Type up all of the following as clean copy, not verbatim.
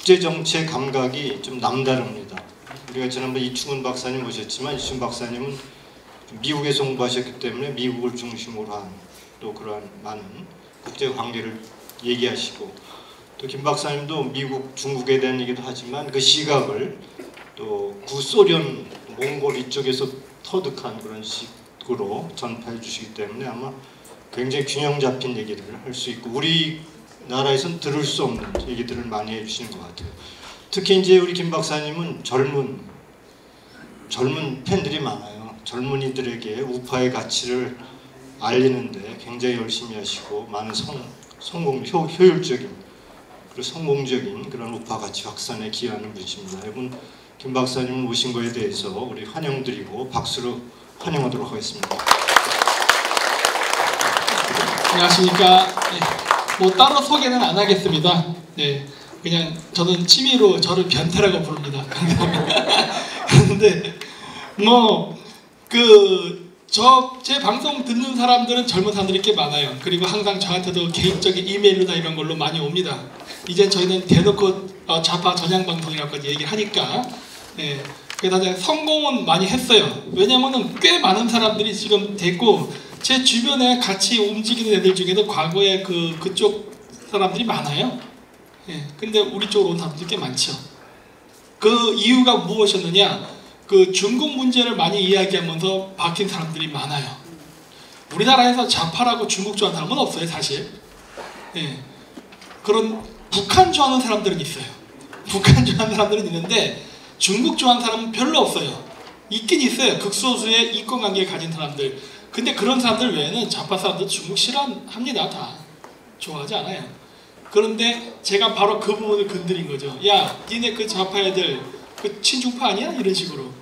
국제정치의 감각이 좀 남다릅니다. 우리가 지난번 이충훈 박사님 모셨지만 이충훈 박사님은 미국에서 공부하셨기 때문에 미국을 중심으로 한 또 그러한 많은 국제관계를 얘기하시고, 또 김 박사님도 미국, 중국에 대한 얘기도 하지만 그 시각을 또 구소련, 몽골 이쪽에서 터득한 그런 식으로 전파해 주시기 때문에 아마 굉장히 균형 잡힌 얘기를 할 수 있고 우리나라에서는 들을 수 없는 얘기들을 많이 해주시는 것 같아요. 특히 이제 우리 김 박사님은 젊은 팬들이 많아요. 젊은이들에게 우파의 가치를 알리는데 굉장히 열심히 하시고 많은 효율적인 그리고 성공적인 그런 우파 가치 확산에 기여하는 분이십니다. 여러분, 김 박사님 오신 거에 대해서 우리 환영드리고 박수로 환영하도록 하겠습니다. 안녕하십니까. 네, 뭐 따로 소개는 안 하겠습니다. 네, 그냥 저는 취미로 저를 변태라고 부릅니다. 그런데 제 방송 듣는 사람들은 젊은 사람들이 꽤 많아요. 그리고 항상 저한테도 개인적인 이메일이나 이런 걸로 많이 옵니다. 이제 저희는 대놓고 좌파 전향 방송이라고 얘기를 하니까, 네, 그래서 성공은 많이 했어요. 왜냐면은 꽤 많은 사람들이 지금 됐고, 제 주변에 같이 움직이는 애들 중에도 과거에 그쪽 사람들이 많아요. 예, 근데 우리 쪽으로 온 사람들이 꽤 많죠. 그 이유가 무엇이었느냐? 그 중국 문제를 많이 이야기하면서 바뀐 사람들이 많아요. 우리나라에서 좌파라고 중국 좋아하는 사람은 없어요, 사실. 예, 그런 북한 좋아하는 사람들은 있어요. 북한 좋아하는 사람들은 있는데 중국 좋아하는 사람은 별로 없어요. 있긴 있어요. 극소수의 이권관계 가진 사람들. 근데 그런 사람들 외에는 좌파 사람들 중국 싫어합니다. 다 좋아하지 않아요. 그런데 제가 바로 그 부분을 건드린 거죠. 야, 니네 그 좌파 애들 그 친중파 아니야? 이런 식으로.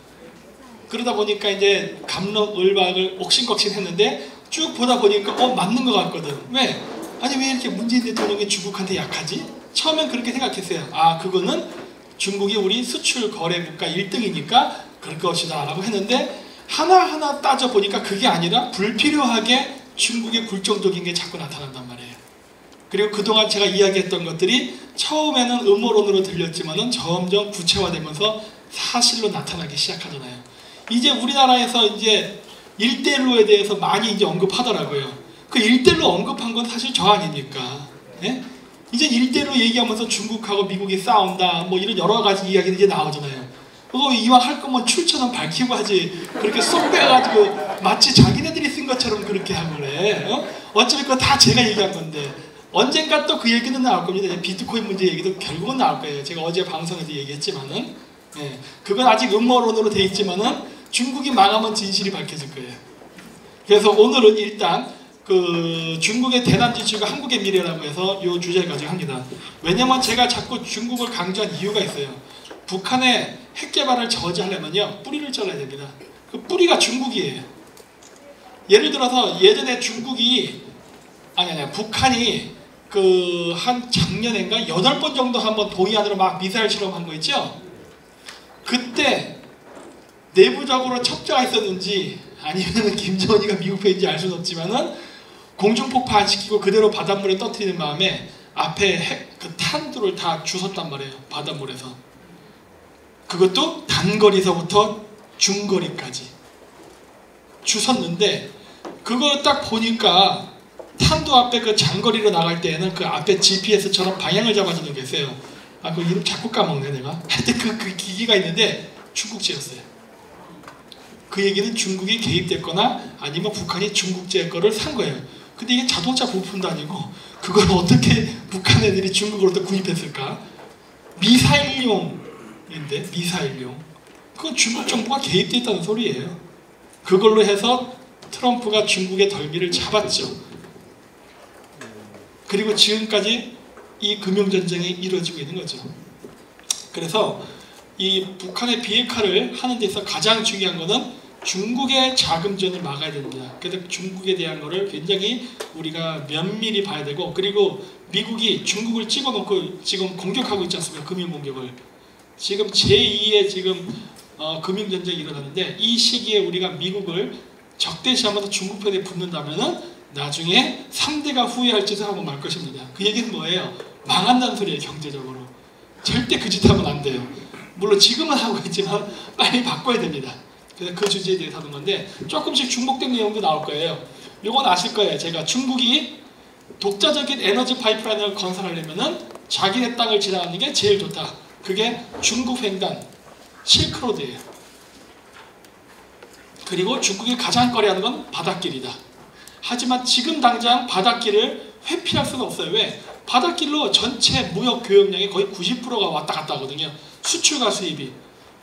그러다 보니까 이제 감론을박을 옥신각신 했는데 쭉 보다 보니까 맞는 것 같거든. 왜? 아니 왜 이렇게 문재인 대통령이 중국한테 약하지? 처음엔 그렇게 생각했어요. 아, 그거는 중국이 우리 수출 거래 국가 1등이니까 그럴 것이다 라고 했는데 하나하나 따져보니까 그게 아니라 불필요하게 중국의 굴종적인 게 자꾸 나타난단 말이에요. 그리고 그동안 제가 이야기했던 것들이 처음에는 음모론으로 들렸지만은 점점 구체화되면서 사실로 나타나기 시작하잖아요. 이제 우리나라에서 이제 1대1로에 대해서 많이 이제 언급하더라고요. 그 1대1로 언급한 건 사실 저 아닙니까? 예? 이제 1대1로 얘기하면서 중국하고 미국이 싸운다 뭐 이런 여러 가지 이야기들이 이제 나오잖아요. 그거 이왕 할 거면 출처는 밝히고 하지 그렇게 쏙 빼가지고 마치 자기네들이 쓴 것처럼 그렇게 하고 그래. 어차피 그거 다 제가 얘기한 건데 언젠가 또 그 얘기는 나올 겁니다. 비트코인 문제 얘기도 결국은 나올 거예요. 제가 어제 방송에서 얘기했지만은, 예, 그건 아직 음모론으로 돼 있지만은 중국이 망하면 진실이 밝혀질 거예요. 그래서 오늘은 일단 그 중국의 대남 지출과 한국의 미래라고 해서 이 주제를 가지고 합니다. 왜냐면 제가 자꾸 중국을 강조한 이유가 있어요. 북한의 핵 개발을 저지하려면요 뿌리를 잘라야 됩니다. 그 뿌리가 중국이에요. 예를 들어서 예전에 북한이 한 작년인가 8번 정도 한번 동해안으로 막 미사일 실험한 거 있죠? 그때 내부적으로 첩자가 있었는지 아니면 김정은이가 미국 편인지 알 수는 없지만은 공중폭파 시키고 그대로 바닷물에 떠뜨리는 마음에 앞에 탄두를 다 주웠단 말이에요. 바닷물에서. 그것도 단거리서부터 중거리까지 주웠는데 그걸 딱 보니까 탄두 앞에 그 장거리로 나갈 때에는 그 앞에 GPS처럼 방향을 잡아주는 게 있어요. 아, 그 이름 자꾸 까먹네 내가. 하여튼 그 기기가 있는데 중국제였어요. 그 얘기는 중국이 개입됐거나 아니면 북한이 중국제 거를 산 거예요. 근데 이게 자동차 부품도 아니고 그걸 어떻게 북한 애들이 중국으로 또 구입했을까? 미사일용인데 미사일용. 그건 중국 정부가 개입돼 있다는 소리예요. 그걸로 해서 트럼프가 중국의 덜미를 잡았죠. 그리고 지금까지 이 금융전쟁이 이루어지고 있는 거죠. 그래서 이 북한의 비핵화를 하는 데 있어서 가장 중요한 거는 중국의 자금전을 막아야 됩니다. 그래서 중국에 대한 거를 굉장히 우리가 면밀히 봐야 되고, 그리고 미국이 중국을 찍어놓고 지금 공격하고 있지 않습니까? 금융공격을. 지금 제2의 금융전쟁이 일어나는데 이 시기에 우리가 미국을 적대시하면서 중국 편에 붙는다면은 나중에 3대가 후회할 짓을 하고 말 것입니다. 그 얘기는 뭐예요? 망한다는 소리예요, 경제적으로. 절대 그 짓 하면 안 돼요. 물론 지금은 하고 있지만 빨리 바꿔야 됩니다. 그래서 그 주제에 대해서 하는 건데 조금씩 중복된 내용도 나올 거예요. 요건 아실 거예요. 제가 중국이 독자적인 에너지 파이프라인을 건설하려면은 자기네 땅을 지나가는 게 제일 좋다. 그게 중국 횡단 실크로드예요. 그리고 중국이 가장 꺼려하는 건 바닷길이다. 하지만 지금 당장 바닷길을 회피할 수는 없어요. 왜? 바닷길로 전체 무역 교역량의 거의 90%가 왔다 갔다 하거든요. 수출과 수입이.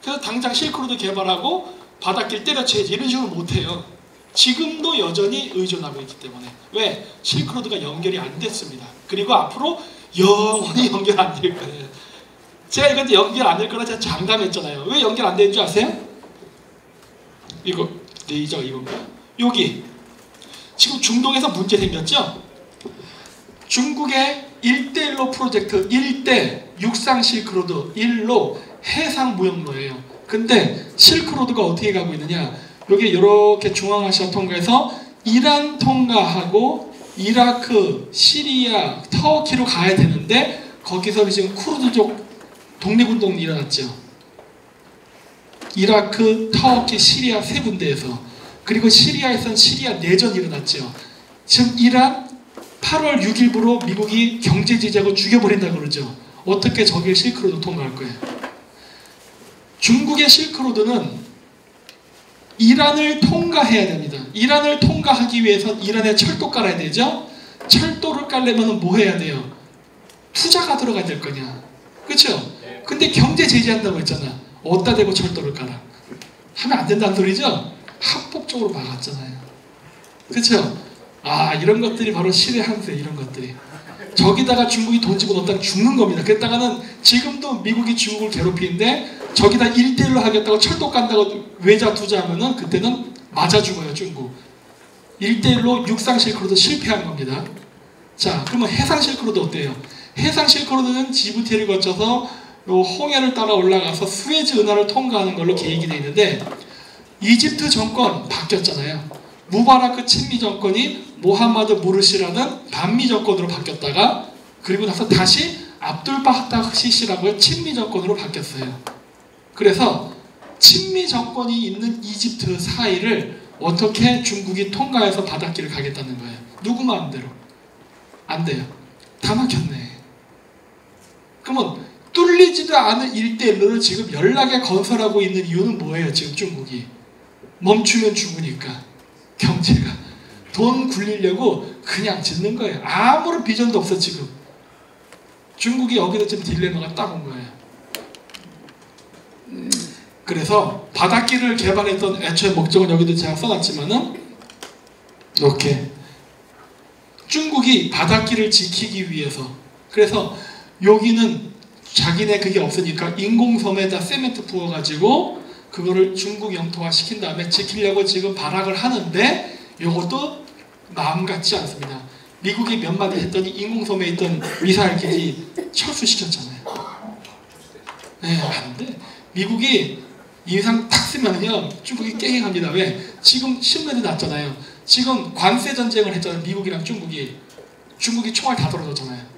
그래서 당장 실크로드 개발하고 바닷길 때려쳐야지 이런 식으로 못해요. 지금도 여전히 의존하고 있기 때문에. 왜? 실크로드가 연결이 안 됐습니다. 그리고 앞으로 영원히 연결 안 될 거예요. 제가 이건 연결 안 될 거라 제가 장담했잖아요. 왜 연결 안 되는 줄 아세요? 이거 레이저 이건가? 여기 지금 중동에서 문제 생겼죠? 중국의 1대1로 프로젝트 1대 육상 실크로드 1로 해상 무역로예요. 근데 실크로드가 어떻게 가고 있느냐? 여기 이렇게 중앙아시아 통과해서 이란 통과하고 이라크, 시리아, 터키로 가야 되는데 거기서 지금 쿠르드족 독립운동이 일어났죠. 이라크, 터키, 시리아 세 군데에서. 그리고 시리아에서는 시리아 내전이 일어났죠. 지금 이란 8월 6일부로 미국이 경제 제재하고 죽여버린다고 그러죠. 어떻게 저길 실크로드 통과할 거예요? 중국의 실크로드는 이란을 통과해야 됩니다. 이란을 통과하기 위해선 이란에 철도 깔아야 되죠. 철도를 깔려면 뭐 해야 돼요? 투자가 들어가야 될 거냐. 그렇죠? 근데 경제 제재한다고 했잖아. 어디다 대고 철도를 깔아? 하면 안 된다는 소리죠? 합법적으로 막았잖아요. 그렇죠? 아, 이런 것들이 바로 시대 한세, 이런 것들이. 저기다가 중국이 돈 집어넣었다가 죽는 겁니다. 그랬다가는 지금도 미국이 중국을 괴롭히는데 저기다 1대1로 하겠다고 철도 깐다고 외자 투자하면은 그때는 맞아 죽어요, 중국. 1대1로 육상 실크로드 실패한 겁니다. 자, 그러면 해상 실크로드 어때요? 해상 실크로드는 지부티를 거쳐서 요 홍해를 따라 올라가서 수에즈 운하를 통과하는 걸로 계획이 되어 있는데 이집트 정권 바뀌었잖아요. 무바라크 친미 정권이 모하마드 무르시라는 반미 정권으로 바뀌었다가 그리고 나서 다시 압둘 바흐타 시시라고 친미 정권으로 바뀌었어요. 그래서 친미 정권이 있는 이집트 사이를 어떻게 중국이 통과해서 바닷길을 가겠다는 거예요. 누구 마음대로. 안 돼요. 다 막혔네. 그러면 뚫리지도 않은 일대일로를 지금 연락에 건설하고 있는 이유는 뭐예요? 지금 중국이. 멈추면 죽으니까. 경제가. 돈 굴리려고 그냥 짓는 거예요. 아무런 비전도 없어 지금. 중국이 여기서 지금 딜레마가 딱 온 거예요. 그래서 바닷길을 개발했던 애초에 목적은 여기도 제가 써놨지만은 이렇게 중국이 바닷길을 지키기 위해서 그래서 여기는 자기네 그게 없으니까 인공섬에다 세멘트 부어가지고 그거를 중국 영토화 시킨 다음에 지키려고 지금 발악을 하는데 이것도 마음 같지 않습니다. 미국이 몇 마디 했더니 인공섬에 있던 미사일 기지 철수시켰잖아요. 네, 안 돼. 미국이 인상 탁 쓰면요 중국이 깽행합니다. 왜? 지금 신문에도 났잖아요. 지금 관세 전쟁을 했잖아요. 미국이랑 중국이 총알 다 떨어졌잖아요.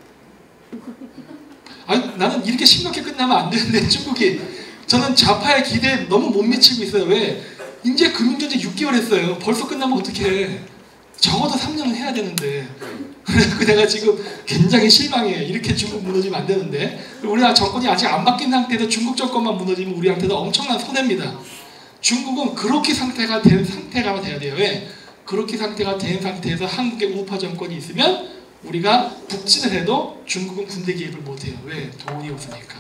아니, 나는 이렇게 심각하게 끝나면 안 되는데 중국이 저는 좌파의 기대에 너무 못 미치고 있어요. 왜? 이제 금융전쟁 6개월 했어요. 벌써 끝나면 어떡해. 적어도 3년은 해야 되는데 그래서 내가 지금 굉장히 실망해요. 이렇게 중국 무너지면 안 되는데 우리나라 정권이 아직 안 바뀐 상태에서 중국 정권만 무너지면 우리한테도 엄청난 손해입니다. 중국은 그렇게 상태가 된 상태가 돼야 돼요. 왜? 그렇게 상태가 된 상태에서 한국의 우파 정권이 있으면 우리가 북진을 해도 중국은 군대 개입을 못해요. 왜? 돈이 없으니까.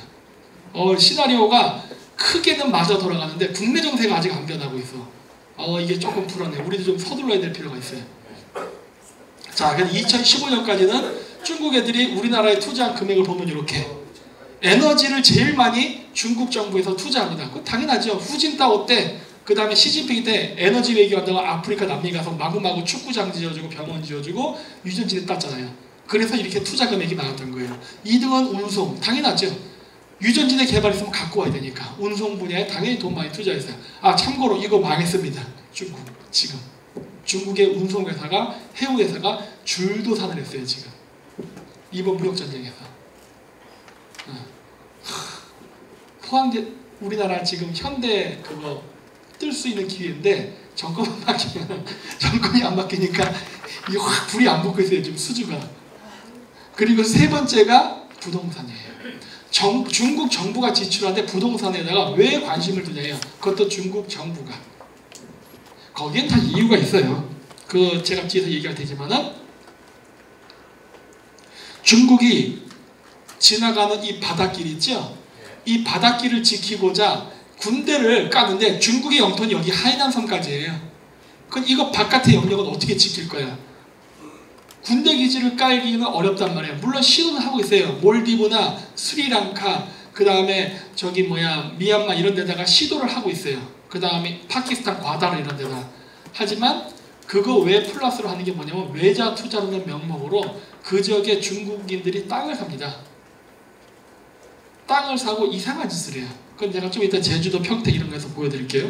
시나리오가 크게는 맞아 돌아가는데 국내 정세가 아직 안 변하고 있어. 이게 조금 불안해. 우리도 좀 서둘러야 될 필요가 있어요. 자, 그래서 2015년까지는 중국 애들이 우리나라에 투자한 금액을 보면 이렇게 에너지를 제일 많이 중국 정부에서 투자합니다. 그거 당연하죠. 후진타오 때, 그 다음에 시진핑 때 에너지 외교한다고 아프리카 남미 가서 마구마구 축구장 지어주고 병원 지어주고 유전지대 땄잖아요. 그래서 이렇게 투자 금액이 많았던 거예요. 2등은 운송, 당연하죠. 유전지대 개발했으면 갖고 와야 되니까 운송 분야에 당연히 돈 많이 투자했어요. 참고로 이거 망했습니다. 중국 지금 중국의 운송회사가 해우회사가 줄도산을 했어요. 지금 이번 무역전쟁에서 포항제 우리나라 지금 현대 그거 뜰 수 있는 기회인데 정권만 바뀌면 정권이 안 바뀌니까 이게 확 불이 안 붙고 있어요 지금 수주가. 그리고 세 번째가 부동산이에요. 중국 정부가 지출하는데 부동산에다가 왜 관심을 두냐요. 그것도 중국 정부가. 거기엔 다 이유가 있어요. 그 제가 뒤에서 얘기할 테지만은 중국이 지나가는 이 바닷길 있죠. 이 바닷길을 지키고자 군대를 까는데 중국의 영토는 여기 하이난섬까지예요. 그럼 이거 바깥의 영역은 어떻게 지킬 거야? 군대 기지를 깔기는 어렵단 말이에요. 물론 시도는 하고 있어요. 몰디브나 스리랑카, 그 다음에 저기 미얀마 이런 데다가 시도를 하고 있어요. 그 다음에 파키스탄 과다르 이런 데다. 하지만 그거 외에 플러스로 하는 게 뭐냐면 외자 투자라는 명목으로 그 지역에 중국인들이 땅을 삽니다. 땅을 사고 이상한 짓을 해요. 그건 제가 좀 이따 제주도 평택 이런 거에서 보여드릴게요.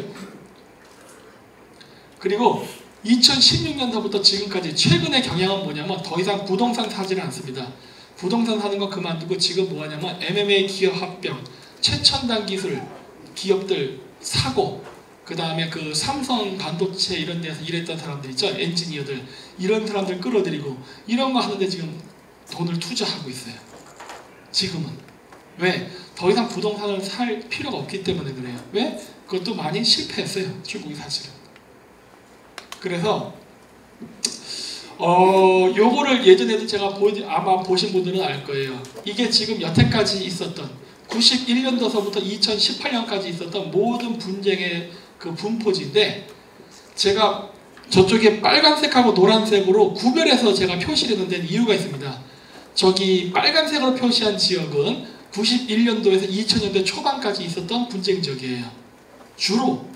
그리고 2016년도부터 지금까지 최근의 경향은 뭐냐면 더 이상 부동산 사지를 않습니다. 부동산 사는 거 그만두고 지금 뭐하냐면 MMA 기업 합병, 최첨단 기술 기업들 사고, 그 다음에 그 삼성 반도체 이런 데서 일했던 사람들 있죠, 엔지니어들, 이런 사람들 끌어들이고 이런 거 하는데 지금 돈을 투자하고 있어요. 지금은. 왜? 더 이상 부동산을 살 필요가 없기 때문에 그래요. 왜? 그것도 많이 실패했어요. 중국이 사실은. 그래서 요거를 예전에도 제가 아마 보신 분들은 알 거예요. 이게 지금 여태까지 있었던 91년도서부터 2018년까지 있었던 모든 분쟁의 그 분포지인데, 제가 저쪽에 빨간색하고 노란색으로 구별해서 제가 표시를 했는 데는 이유가 있습니다. 저기 빨간색으로 표시한 지역은 91년도에서 2000년대 초반까지 있었던 분쟁 지역이에요. 주로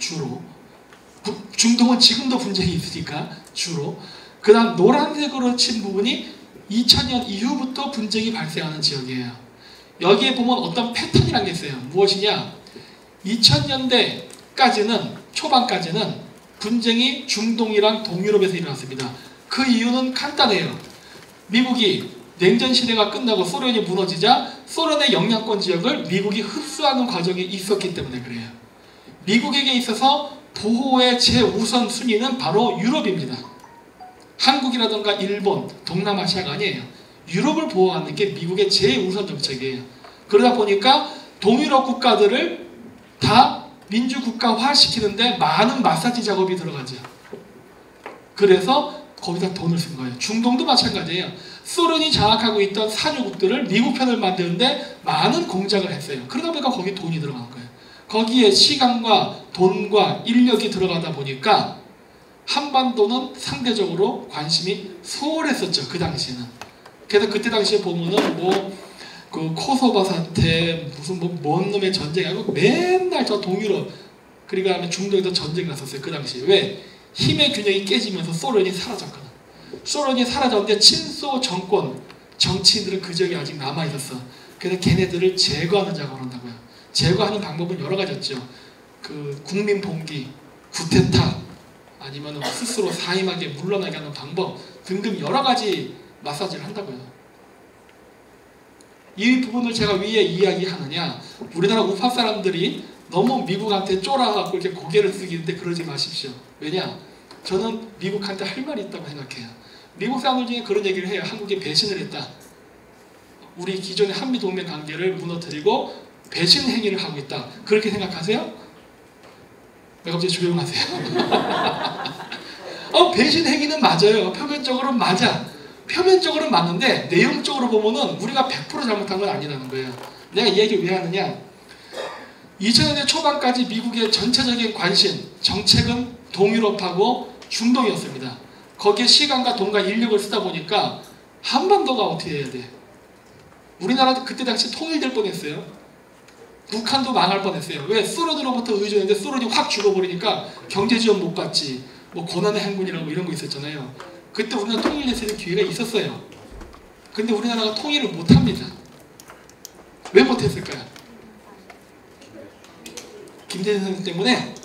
중동은 지금도 분쟁이 있으니까 주로. 그 다음 노란색으로 친 부분이 2000년 이후부터 분쟁이 발생하는 지역이에요. 여기에 보면 어떤 패턴이라는 게 있어요. 무엇이냐, 2000년대까지는 초반까지는 분쟁이 중동이랑 동유럽에서 일어났습니다. 그 이유는 간단해요. 미국이 냉전 시대가 끝나고 소련이 무너지자 소련의 영향권 지역을 미국이 흡수하는 과정이 있었기 때문에 그래요. 미국에게 있어서 보호의 제우선 순위는 바로 유럽입니다. 한국이라든가 일본, 동남아시아가 아니에요. 유럽을 보호하는 게 미국의 제우선 정책이에요. 그러다 보니까 동유럽 국가들을 다 민주국가화 시키는데 많은 마사지 작업이 들어가죠. 그래서 거기다 돈을 쓴 거예요. 중동도 마찬가지예요. 소련이 장악하고 있던 산유국들을 미국 편을 만드는데 많은 공작을 했어요. 그러다 보니까 거기에 돈이 들어간 거예요. 거기에 시간과 돈과 인력이 들어가다 보니까 한반도는 상대적으로 관심이 소홀했었죠. 그 당시에는. 그래서 그때 당시에 보면은 그 코소바 사태, 무슨 뭔 놈의 전쟁하고 맨날 저 동유럽, 그리고 중동에서 전쟁이 났었어요. 그 당시에. 왜? 힘의 균형이 깨지면서 소련이 사라졌거든. 소련이 사라졌는데 친소 정권, 정치인들은 그 지역에 아직 남아있었어. 그래서 걔네들을 제거하는 작업을 한다고요. 제거하는 방법은 여러 가지였죠. 그 국민 봉기, 구테타, 아니면 스스로 사임하게 물러나게 하는 방법 등등 여러 가지 마사지를 한다고요. 이 부분을 제가 위에 이야기하느냐, 우리나라 우파 사람들이 너무 미국한테 쫄아갖고 이렇게 고개를 숙이는데 그러지 마십시오. 왜냐? 저는 미국한테 할 말이 있다고 생각해요. 미국 사람들 중에 그런 얘기를 해요. 한국이 배신을 했다. 우리 기존의 한미동맹 관계를 무너뜨리고 배신 행위를 하고 있다. 그렇게 생각하세요? 왜 갑자기 조용하세요? 배신 행위는 맞아요. 표면적으로는 맞아. 표면적으로는 맞는데 내용적으로 보면은 우리가 100% 잘못한 건 아니라는 거예요. 내가 이 얘기를 왜 하느냐, 2000년대 초반까지 미국의 전체적인 관심, 정책은 동유럽하고 중동이었습니다. 거기에 시간과 돈과 인력을 쓰다 보니까 한반도가 어떻게 해야 돼? 우리나라도 그때 당시 통일될 뻔했어요. 북한도 망할 뻔했어요. 왜? 소련으로부터 의존했는데 소련이 확 죽어버리니까 경제지원 못 받지, 고난의 행군이라고 이런 거 있었잖아요. 그때 우리나라 통일했을 기회가 있었어요. 근데 우리나라가 통일을 못합니다. 왜 못했을까요? 김대중 선생 때문에.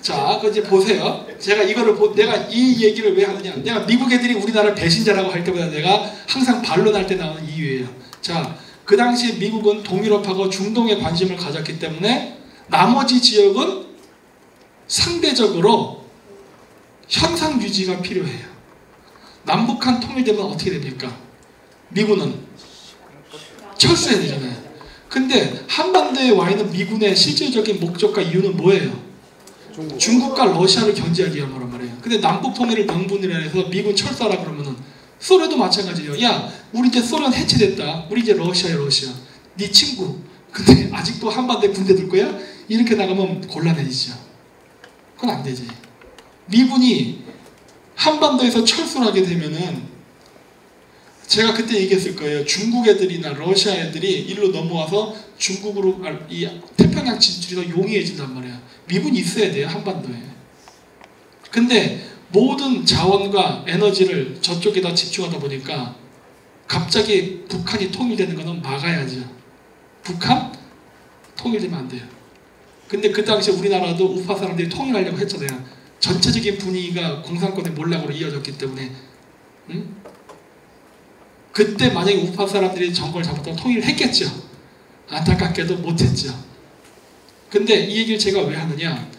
자, 그 이제 보세요. 제가 이거를 내가 이 얘기를 왜 하느냐, 내가 미국 애들이 우리나라를 배신자라고 할 때보다 내가 항상 반론할 때 나오는 이유예요. 자, 그 당시 미국은 동유럽하고 중동에 관심을 가졌기 때문에 나머지 지역은 상대적으로 현상 유지가 필요해요. 남북한 통일되면 어떻게 됩니까? 미군은 철수해야 되잖아요. 근데 한반도에 와 있는 미군의 실질적인 목적과 이유는 뭐예요? 중국과 러시아를 견제하기 위한 말이에요. 근데 남북 통일을 명분이라 해서 미군 철수하라 그러면은 소련도 마찬가지예요. 야, 우리 이제 소련 해체됐다. 우리 이제 러시아야, 러시아. 네 친구. 근데 아직도 한반도에 군대 둘 거야? 이렇게 나가면 곤란해지죠. 그건 안 되지. 미군이 한반도에서 철수를 하게 되면은 제가 그때 얘기했을 거예요. 중국 애들이나 러시아 애들이 일로 넘어와서 중국으로 이 태평양 진출이 더 용이해진단 말이야. 미군이 있어야 돼요, 한반도에. 근데 모든 자원과 에너지를 저쪽에다 집중하다 보니까 갑자기 북한이 통일되는 거는 막아야죠. 북한? 통일되면 안 돼요. 근데 그 당시에 우리나라도 우파 사람들이 통일하려고 했잖아요. 전체적인 분위기가 공산권의 몰락으로 이어졌기 때문에. 응? 그때 만약에 우파 사람들이 정권을 잡았다면 통일을 했겠죠. 안타깝게도 못했죠. 근데 이 얘기를 제가 왜 하느냐,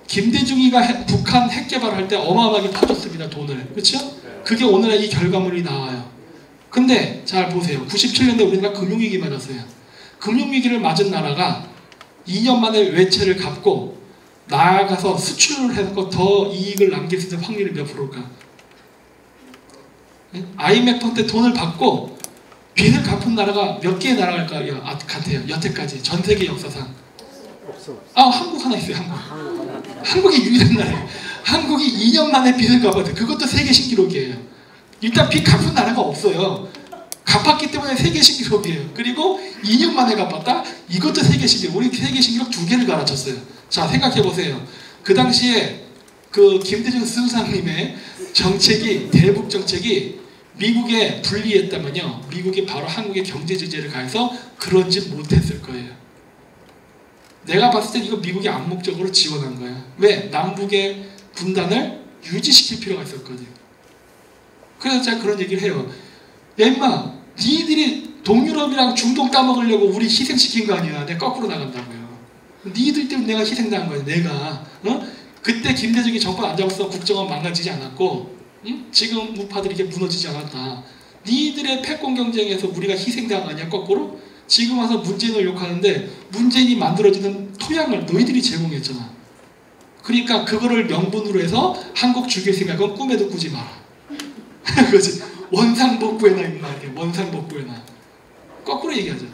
김대중이가 북한 핵 개발할 때 어마어마하게 퍼줬습니다, 돈을. 그렇죠? 그게 오늘의 이 결과물이 나와요. 근데 잘 보세요. 97년대 우리나라 금융위기 맞았어요. 금융위기를 맞은 나라가 2년 만에 외채를 갚고 나아가서 수출을 해서 더 이익을 남길 수 있는 확률이 몇 프로일까? IMF한테 돈을 받고 빚을 갚은 나라가 몇 개의 나라가 같아요? 여태까지 전 세계 역사상. 한국 하나 있어요. 한국이 유일한 나라예요. 한국이 2년 만에 빚을 갚았대. 그것도 세계 신기록이에요. 일단 빚 갚은 나라가 없어요. 갚았기 때문에 세계 신기록이에요. 그리고 2년 만에 갚았다? 이것도 세계 신기록. 우리 세계 신기록 2개를 갈아쳤어요. 자, 생각해 보세요. 그 당시에 그 김대중 수상님의 정책이, 대북 정책이 미국에 불리했다면요, 미국이 바로 한국에 경제 제재를 가해서 그런 짓 못했을 거예요. 내가 봤을 때 이거 미국이 암묵적으로 지원한 거야. 왜? 남북의 분단을 유지시킬 필요가 있었거든. 그래서 제가 그런 얘기를 해요. 야 임마, 니들이 동유럽이랑 중동 따먹으려고 우리 희생시킨 거 아니야. 내가 거꾸로 나간다고요. 니들 때문에 내가 희생당한 거야. 내가. 그때 김대중이 정권 안 잡았어 국정은 망가지지 않았고, 응? 지금 우파들이 이게 무너지지 않았다. 니들의 패권 경쟁에서 우리가 희생당한 거 아니야. 거꾸로. 지금 와서 문재인을 욕하는데 문재인이 만들어지는 토양을 너희들이 제공했잖아. 그러니까 그거를 명분으로 해서 한국 죽일 생각은 꿈에도 꾸지 마라. 그거지. 원상복구해놔 임마. 원상복구해놔. 거꾸로 얘기하죠.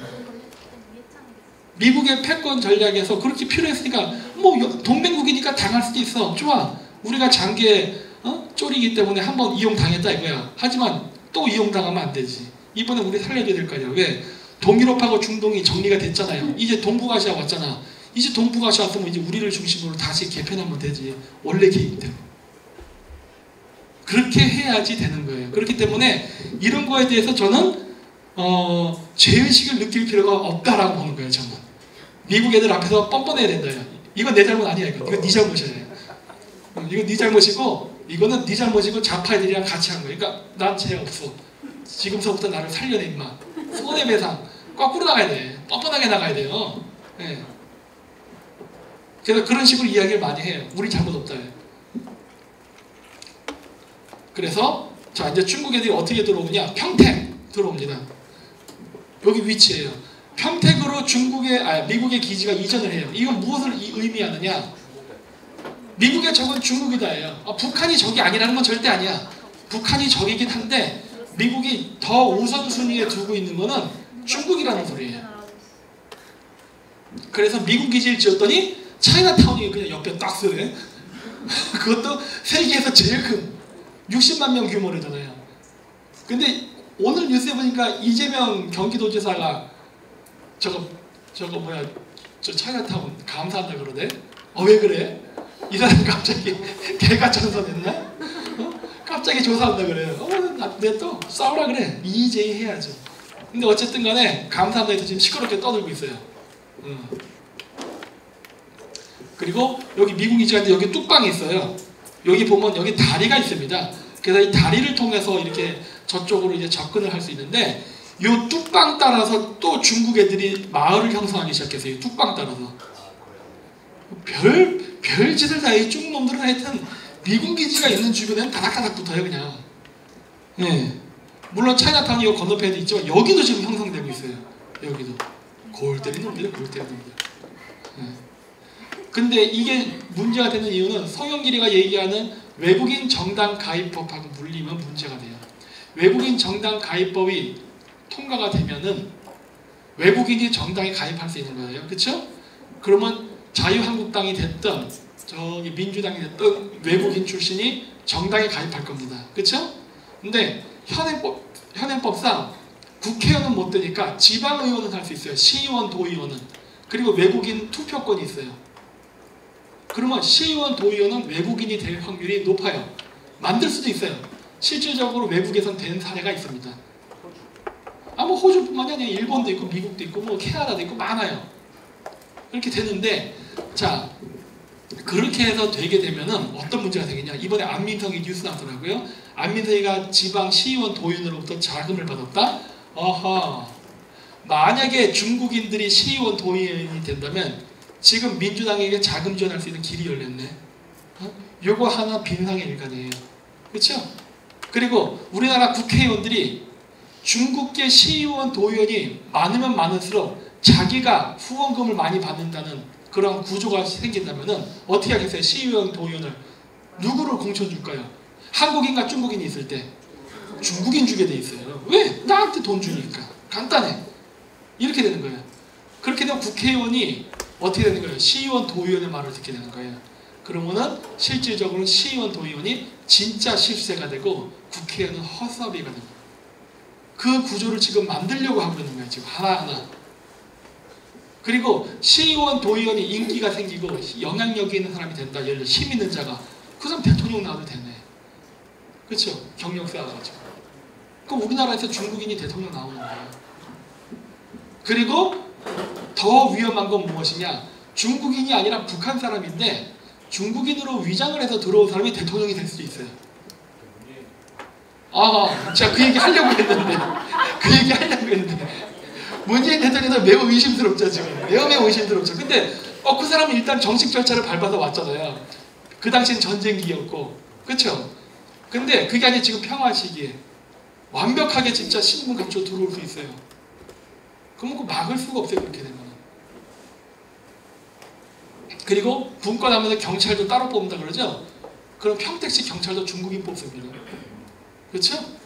미국의 패권 전략에서 그렇게 필요했으니까 뭐 동맹국이니까 당할 수도 있어. 좋아. 우리가 장기에 쪼리기 때문에 한번 이용당했다 이거야. 하지만 또 이용당하면 안 되지. 이번에 우리 살려줘야 될 거 아니야. 왜? 동유럽하고 중동이 정리가 됐잖아요. 이제 동북아시아 왔잖아. 이제 동북아시아 왔으면 이제 우리를 중심으로 다시 개편하면 되지. 원래 계획대로. 그렇게 해야지 되는 거예요. 그렇기 때문에 이런 거에 대해서 저는 죄의식을 느낄 필요가 없다라고 보는 거예요. 저는. 미국 애들 앞에서 뻔뻔해야 된다. 이건 내 잘못 아니야. 이건 네 잘못이야. 이건 네 잘못이고 이거는 네 잘못이고 좌파 애들이랑 같이 한 거야. 그러니까 난 죄 없어. 지금서부터 나를 살려내 임마. 손해배상. 거꾸로 나가야 돼. 뻔뻔하게 나가야 돼요. 네. 그래서 그런 식으로 이야기를 많이 해요. 우리 잘못 없다. 그래서 자 이제 중국 애들이 어떻게 들어오느냐. 평택 들어옵니다. 여기 위치예요. 평택으로 미국의 기지가 이전을 해요. 이건 무엇을 의미하느냐. 미국의 적은 중국이다예요. 북한이 적이 아니라는 건 절대 아니야. 북한이 적이긴 한데 미국이 더 우선순위에 두고 있는 거는 중국이라는 소리예요. 그래서 미국 기지를 지었더니 차이나타운이 그냥 옆에 딱 쓰네. 그것도 세계에서 제일 큰 60만 명 규모래잖아요. 근데 오늘 뉴스에 보니까 이재명 경기도지사가 저거 저 차이나타운 감사한다 그러대. 왜 그래? 이 사람 갑자기 개가 전선했나? 갑자기 조사한다 그래요. 내가 또 싸우라 그래. EJ 해야죠. 근데 어쨌든 간에 감사한다 해서 지금 시끄럽게 떠들고 있어요. 그리고 여기 미국 기지가 있는데 여기 뚝방이 있어요. 여기 보면 여기 다리가 있습니다. 그래서 이 다리를 통해서 이렇게 저쪽으로 이제 접근을 할 수 있는데 요 뚝방 따라서 또 중국 애들이 마을을 형성하기 시작했어요. 뚝방 따라서. 별 짓을 다 해. 중국 놈들은 하여튼 미군 기지가 있는 주변에는 다닥다닥 붙어요, 그냥. 예. 물론 차이나타운 이거 건너편에도 있지만 여기도 지금 형성되고 있어요. 여기도. 골 때리는 놈들이에요, 골 때리는 놈들. 예. 근데 이게 문제가 되는 이유는 송영길이가 얘기하는 외국인 정당 가입법하고 물리면 문제가 돼요. 외국인 정당 가입법이 통과가 되면은 외국인이 정당에 가입할 수 있는 거예요. 그렇죠? 그러면 자유한국당이 됐든 저기 민주당이 됐든 외국인 출신이 정당에 가입할 겁니다. 그렇죠? 근데 현행법상 국회의원은 못 되니까 지방의원은 할 수 있어요. 시의원, 도의원은. 그리고 외국인 투표권이 있어요. 그러면 시의원, 도의원은 외국인이 될 확률이 높아요. 만들 수도 있어요. 실질적으로 외국에선 된 사례가 있습니다. 뭐 호주뿐만이 아니라 일본도 있고 미국도 있고 뭐 캐나다도 있고 많아요. 그렇게 되는데, 자, 그렇게 해서 되게 되면은 어떤 문제가 되겠냐. 이번에 안민석이 뉴스 나왔더라고요. 안민석이가 지방 시의원, 도의원으로부터 자금을 받았다. 만약에 중국인들이 시의원, 도의원이 된다면 지금 민주당에게 자금 지원할 수 있는 길이 열렸네. 요거 하나 빈상의 일관이에요. 그렇죠? 그리고 우리나라 국회의원들이 중국계 시의원, 도의원이 많으면 많을수록 자기가 후원금을 많이 받는다는 그런 구조가 생긴다면 어떻게 하겠어요? 시의원, 도의원을 누구를 공천줄까요? 한국인과 중국인이 있을 때 중국인 주게 돼 있어요. 왜? 나한테 돈 주니까. 간단해. 이렇게 되는 거예요. 그렇게 되면 국회의원이 어떻게 되는 거예요? 시의원, 도의원의 말을 듣게 되는 거예요. 그러면은 실질적으로 시의원, 도의원이 진짜 실세가 되고 국회의원은 헛섭이가 됩니다. 그 구조를 지금 만들려고 하고 있는 거예요. 지금 하나하나. 그리고 시의원, 도의원이 인기가 생기고 영향력이 있는 사람이 된다. 예를 들어 힘 있는 자가. 그 사람 대통령 나와도 되네. 그렇죠? 경력 쌓아가지고. 그럼 우리나라에서 중국인이 대통령 나오는 거예요. 그리고 더 위험한 건 무엇이냐? 중국인이 아니라 북한 사람인데 중국인으로 위장을 해서 들어온 사람이 대통령이 될 수도 있어요. 제가 그 얘기 하려고 했는데 문재인 대통령도 매우 의심스럽죠. 지금 매우 의심스럽죠. 근데 그 사람은 일단 정식 절차를 밟아서 왔잖아요. 그 당시엔 전쟁기였고, 그렇죠? 근데 그게 아니라 지금 평화 시기에 완벽하게 진짜 신분 갖춰 들어올 수 있어요. 그럼 그 막을 수가 없어요. 그렇게 되면. 그리고 분권하면서 경찰도 따로 뽑는다 그러죠? 그럼 평택시 경찰도 중국인 뽑습니다. 그렇죠?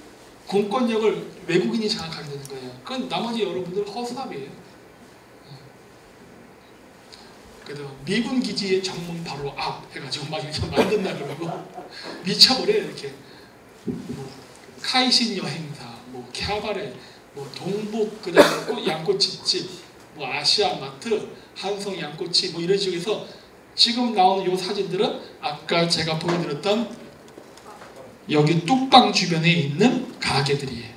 공권력을 외국인이 장악하게 되는 거예요. 그건 나머지 여러분들 허수아비예요. 그래서 미군 기지의 정문 바로 앞 해가지고 막 이렇게 만든다 그러고 미쳐버려요. 이렇게 카이신 여행사, 캬바레, 동북 그다음에 양꼬치집, 아시아 마트, 한성 양꼬치 이런 식으로 해서 지금 나오는 요 사진들은 아까 제가 보여드렸던 여기 뚝방 주변에 있는 가게들이에요.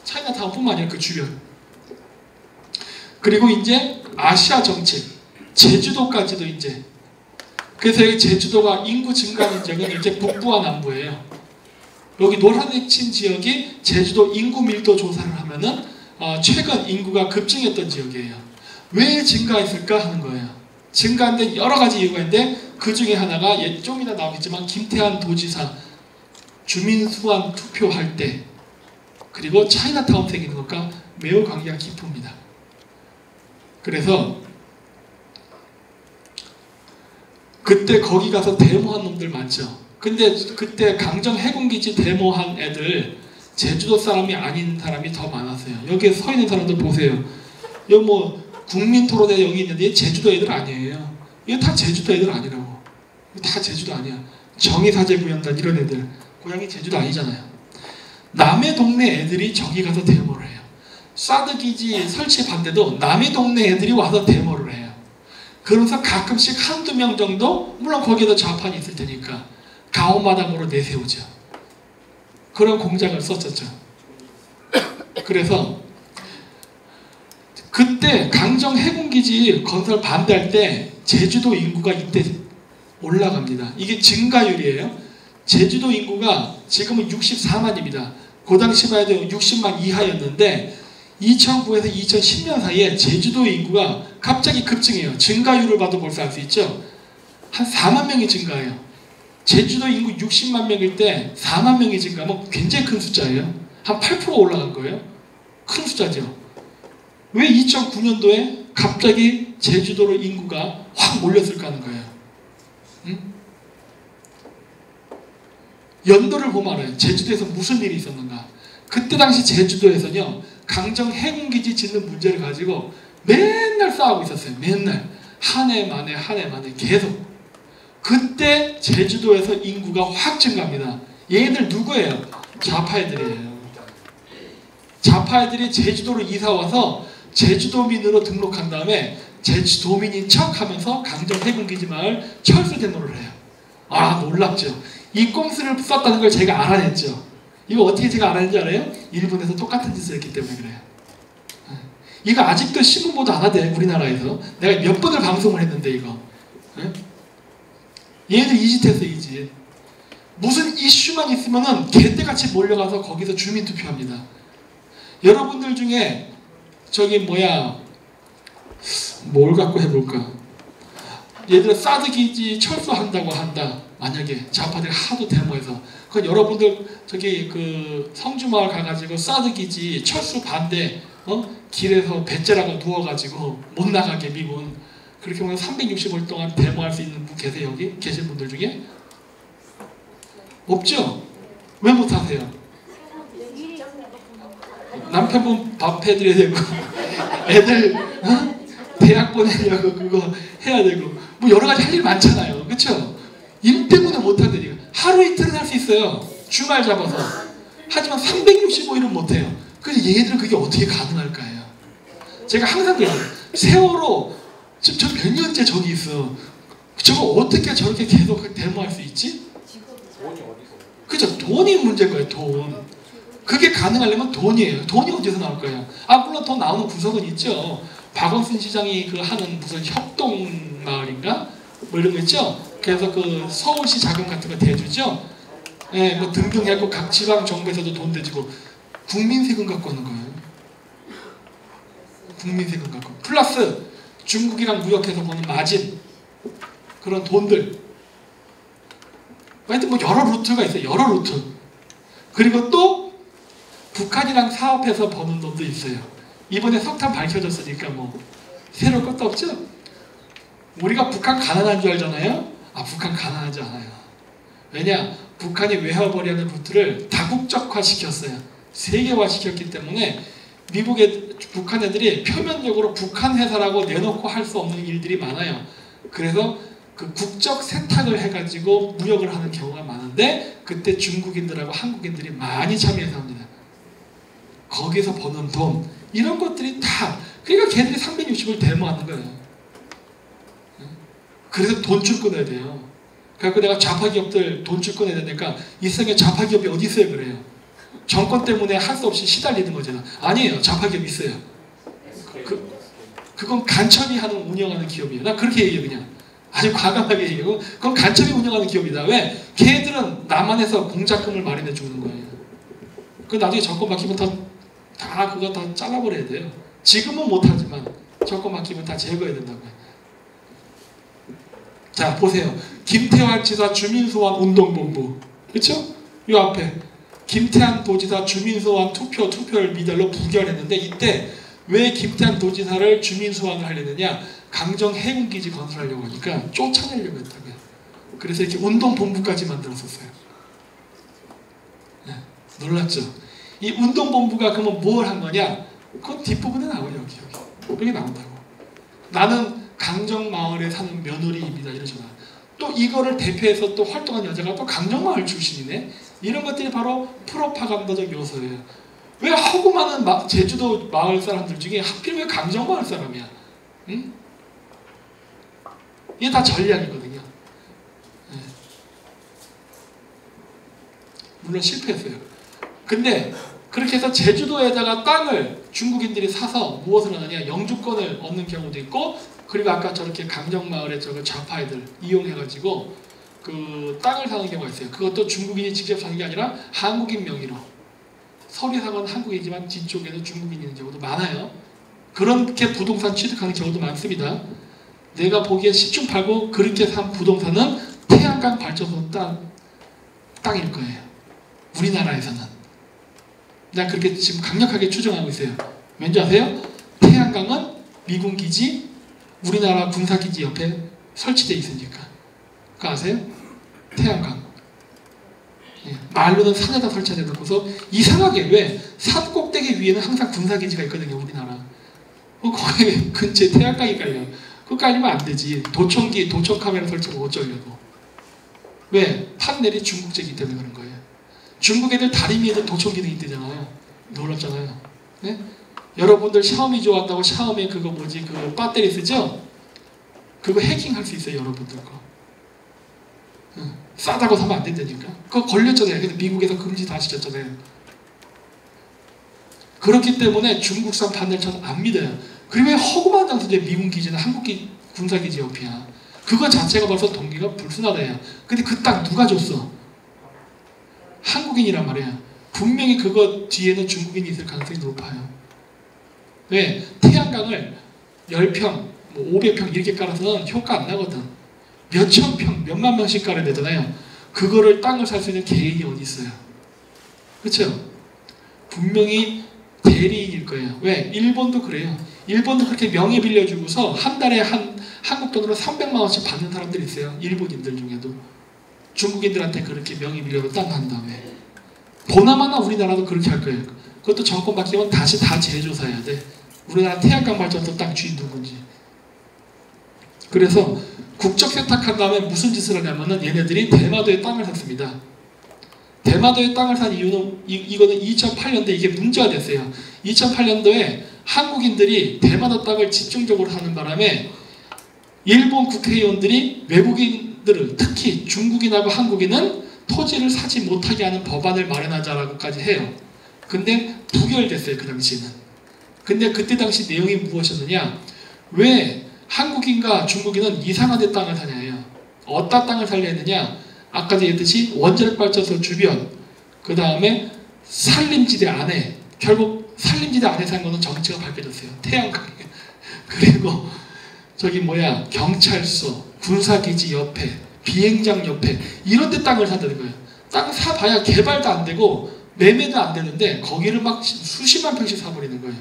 차이나타운뿐만 아니라 그 주변. 그리고 이제 아시아 정책, 제주도까지도 이제. 그래서 여기 제주도가 인구 증가하는 지역은 이제 북부와 남부예요. 여기 노란색 친 지역이 제주도 인구 밀도 조사를 하면은 최근 인구가 급증했던 지역이에요. 왜 증가했을까 하는 거예요. 증가한 데 여러 가지 이유가 있는데 그 중에 하나가 좀 이따 나오겠지만 김태환 도지사 주민 수환 투표할 때 그리고 차이나타운 생기는 것과 매우 관계가 깊습니다. 그래서 그때 거기 가서 데모한 놈들 많죠. 근데 그때 강정 해군기지 데모한 애들 제주도 사람이 아닌 사람이 더 많았어요. 여기에 서 있는 사람들 보세요. 여기 국민토론회 여기 있는데 제주도 애들 아니에요. 이거 다 제주도 애들 아니라고. 이거 다 제주도 아니야. 정의사제구현단 이런 애들 고향이 제주도 아니잖아요. 남의 동네 애들이 저기 가서 데모를 해요. 사드기지 설치 반대도 남의 동네 애들이 와서 데모를 해요. 그러면서 가끔씩 한두 명 정도, 물론 거기에도 좌판이 있을 테니까 가오마당으로 내세우죠. 그런 공작을 썼었죠. 그래서 그때 강정 해군기지 건설 반대할 때 제주도 인구가 이때 올라갑니다. 이게 증가율이에요. 제주도 인구가 지금은 64만입니다. 그 당시만 해도 60만 이하였는데 2009에서 2010년 사이에 제주도의 인구가 갑자기 급증해요. 증가율을 봐도 벌써 알 수 있죠. 한 4만 명이 증가해요. 제주도 인구 60만 명일 때 4만 명이 증가하면 굉장히 큰 숫자예요. 한 8% 올라간 거예요. 큰 숫자죠. 왜 2009년도에 갑자기 제주도로 인구가 확 몰렸을까 하는 거예요. 응? 연도를 보면 알아요. 제주도에서 무슨 일이 있었는가. 그때 당시 제주도에서는요, 강정 해군기지 짓는 문제를 가지고 맨날 싸우고 있었어요. 맨날. 한 해 만에 계속. 그때 제주도에서 인구가 확 증가합니다. 얘네들 누구예요? 좌파애들이에요. 좌파애들이 제주도로 이사와서 제주도민으로 등록한 다음에 제주도민인 척 하면서 강정 해군기지 마을 철수 데모를 해요. 아, 놀랍죠. 이 꼼수를 썼다는 걸 제가 알아냈죠. 이거 어떻게 제가 알아낸지 알아요? 일본에서 똑같은 짓을 했기 때문에 그래요. 이거 아직도 신문보도 안 하대, 우리나라에서. 내가 몇 번을 방송을 했는데 이거. 얘네들 이 짓 했어, 이 짓. 무슨 이슈만 있으면은 개떼같이 몰려가서 거기서 주민투표합니다. 여러분들 중에 저기 뭘 갖고 해볼까? 얘들 사드 기지 철수한다고 한다. 만약에 좌파들이 하도 데모해서, 그건 여러분들 저기 그 성주마을 가가지고 사드 기지 철수 반대, 길에서 배째라고 누워가지고 못 나가게 미군, 그렇게 보면 360일 동안 데모할 수 있는 분 계세요? 여기 계신 분들 중에? 없죠? 왜 못하세요? 남편분 밥 해드려야 되고 애들 대학 보내려고 그거 해야 되고 뭐 여러 가지 할 일 많잖아요. 그렇죠? 일 때문에 못한다니까. 하루 이틀은 할 수 있어요. 주말 잡아서. 하지만 365일은 못해요. 그래서 얘들은 그게 어떻게 가능할까요? 제가 항상 그래요. 세월호 지금 저 몇 년째 저기 있어. 저거 어떻게 저렇게 계속 데모할 수 있지? 그죠? 돈이 문제인 거예요. 돈. 그게 가능하려면 돈이에요. 돈이 어디서 나올 거예요? 아, 물론 돈 나오는 구석은 있죠. 박원순 시장이 그 하는 무슨 협동마을인가? 뭐 이런 거 있죠? 그래서 그 서울시 자금 같은 거 대주죠? 예, 뭐 등등 해갖고 각 지방 정부에서도 돈 대주고 국민 세금 갖고 하는 거예요. 국민 세금 갖고. 플러스 중국이랑 무역해서 버는 마진. 그런 돈들. 하여튼 뭐 여러 루트가 있어요. 여러 루트. 그리고 또 북한이랑 사업해서 버는 돈도 있어요. 이번에 석탄 밝혀졌으니까 뭐 새로울 것도 없죠? 우리가 북한 가난한 줄 알잖아요? 아, 북한 가난하지 않아요. 왜냐? 북한이 외화벌이하는 루트를 다국적화 시켰어요. 세계화 시켰기 때문에 미국의 북한 애들이 표면적으로 북한 회사라고 내놓고 할 수 없는 일들이 많아요. 그래서 그 국적 세탁을 해가지고 무역을 하는 경우가 많은데 그때 중국인들하고 한국인들이 많이 참여해서 합니다. 거기서 버는 돈 이런 것들이 다 그러니까 걔들이 360을 데모하는 거예요. 그래서 돈줄 꺼내야 돼요. 그래서 내가 좌파 기업들 돈줄 꺼내야 되니까 이 세상에 좌파 기업이 어디 있어요? 그래요. 정권 때문에 할 수 없이 시달리는 거잖아. 아니에요. 좌파 기업 있어요. 그건 간첩이 운영하는 기업이에요. 나 그렇게 얘기해요. 그냥 아주 과감하게 얘기하고 그건 간첩이 운영하는 기업이다. 왜? 걔들은 남한에서 공작금을 마련해 주는 거예요. 그 나중에 정권 바뀌면 다 그거 다 잘라버려야 돼요. 지금은 못하지만 정권 바뀌면 다 제거해야 된다고요. 자, 보세요. 김태환 지사 주민소환 운동본부. 그렇죠? 이 앞에 김태환 도지사 주민소환 투표를 미달로 부결했는데 이때 왜 김태환 도지사를 주민소환을 하려느냐? 강정 해군기지 건설하려고 하니까 쫓아내려고 했다고요. 그래서 이렇게 운동본부까지 만들었었어요. 네, 놀랍죠? 이 운동본부가 그러면 뭘 한 거냐? 그건 뒷부분에 나와요. 여기 나온다고. 나는 강정마을에 사는 며느리입니다. 이러잖아. 또 이거를 대표해서 또 활동한 여자가 또 강정마을 출신이네. 이런 것들이 바로 프로파간다적 요소예요. 왜 하고 많은 제주도 마을 사람들 중에 하필 왜 강정마을 사람이야? 응? 이게 다 전략이거든요. 네. 물론 실패했어요. 근데 그렇게 해서 제주도에다가 땅을 중국인들이 사서 무엇을 하느냐? 영주권을 얻는 경우도 있고 그리고 아까 저렇게 강정마을에 저거 좌파애들 이용해가지고 그 땅을 사는 경우가 있어요. 그것도 중국인이 직접 사는 게 아니라 한국인 명의로. 서류상은 한국이지만 뒤쪽에는 중국인이 있는 경우도 많아요. 그렇게 부동산 취득하는 경우도 많습니다. 내가 보기에 10중 8구 그렇게 산 부동산은 태양광 발전소 땅일 거예요. 우리나라에서는. 난 그렇게 지금 강력하게 추정하고 있어요. 왠지 아세요? 태양광은 미군 기지, 우리나라 군사기지 옆에 설치되어 있으니까. 그거 아세요? 태양광. 예, 말로는 산에다 설치되어 놓고서 이상하게 왜 산 꼭대기 위에는 항상 군사기지가 있거든요. 우리나라. 거기 근처에 태양광이 깔려. 그거 깔리면 안 되지. 도청기, 도청 카메라 설치하고 어쩌려고. 왜? 판넬이 중국제이기 때문에 그런 거예요. 중국 애들 다리 위에도 도청기도 있대잖아요. 놀랍잖아요. 네? 여러분들 샤오미 좋아한다고 샤오미 그거 뭐지? 그 배터리 쓰죠? 그거 해킹할 수 있어요. 여러분들 거. 싸다고 사면 안 된다니까. 그거 걸렸잖아요. 근데 미국에서 금지 다 시켰잖아요. 그렇기 때문에 중국산 판넬 저는 안 믿어요. 그리고 왜 허구만 장소에 미군 기지는 한국 군사기지 옆이야. 그거 자체가 벌써 동기가 불순하다요. 근데 그 땅 누가 줬어? 한국인이란 말이야. 분명히 그거 뒤에는 중국인이 있을 가능성이 높아요. 왜? 태양광을 10평, 뭐 500평 이렇게 깔아서는 효과 안 나거든. 몇천 평, 몇만 명씩 깔아야 되잖아요. 그거를 땅을 살 수 있는 개인이 어디 있어요? 그렇죠? 분명히 대리인일 거예요. 왜? 일본도 그래요. 일본도 그렇게 명의 빌려주고서 한 달에 한국 돈으로 300만 원씩 받는 사람들이 있어요. 일본인들 중에도. 중국인들한테 그렇게 명의 빌려서 땅 한 다음에. 보나마나 우리나라도 그렇게 할 거예요. 그것도 정권 바뀌면 다시 다 재조사해야 돼. 우리나라 태양광 발전소 땅 주인 누군지. 그래서 국적 세탁한 다음에 무슨 짓을 하냐면은 얘네들이 대마도에 땅을 샀습니다. 대마도에 땅을 산 이유는 이거는 2008년도에 이게 문제가 됐어요. 2008년도에 한국인들이 대마도 땅을 집중적으로 사는 바람에 일본 국회의원들이 외국인들을 특히 중국인하고 한국인은 토지를 사지 못하게 하는 법안을 마련하자라고까지 해요. 근데 부결됐어요. 그 당시에는. 근데 그때 당시 내용이 무엇이었느냐? 왜 한국인과 중국인은 이상한 데 땅을 사냐예요. 어디다 땅을 살려 했느냐? 아까 얘기했듯이 원자력 발전소 주변, 그 다음에 산림지대 안에, 결국 산림지대 안에 산 거는 정치가 밝혀졌어요. 태양광. 그리고 저기 뭐야, 경찰서, 군사기지 옆에, 비행장 옆에 이런 데 땅을 산다는 거예요. 땅 사봐야 개발도 안 되고 매매도 안 되는데 거기를 막 수십만 평씩 사버리는 거예요.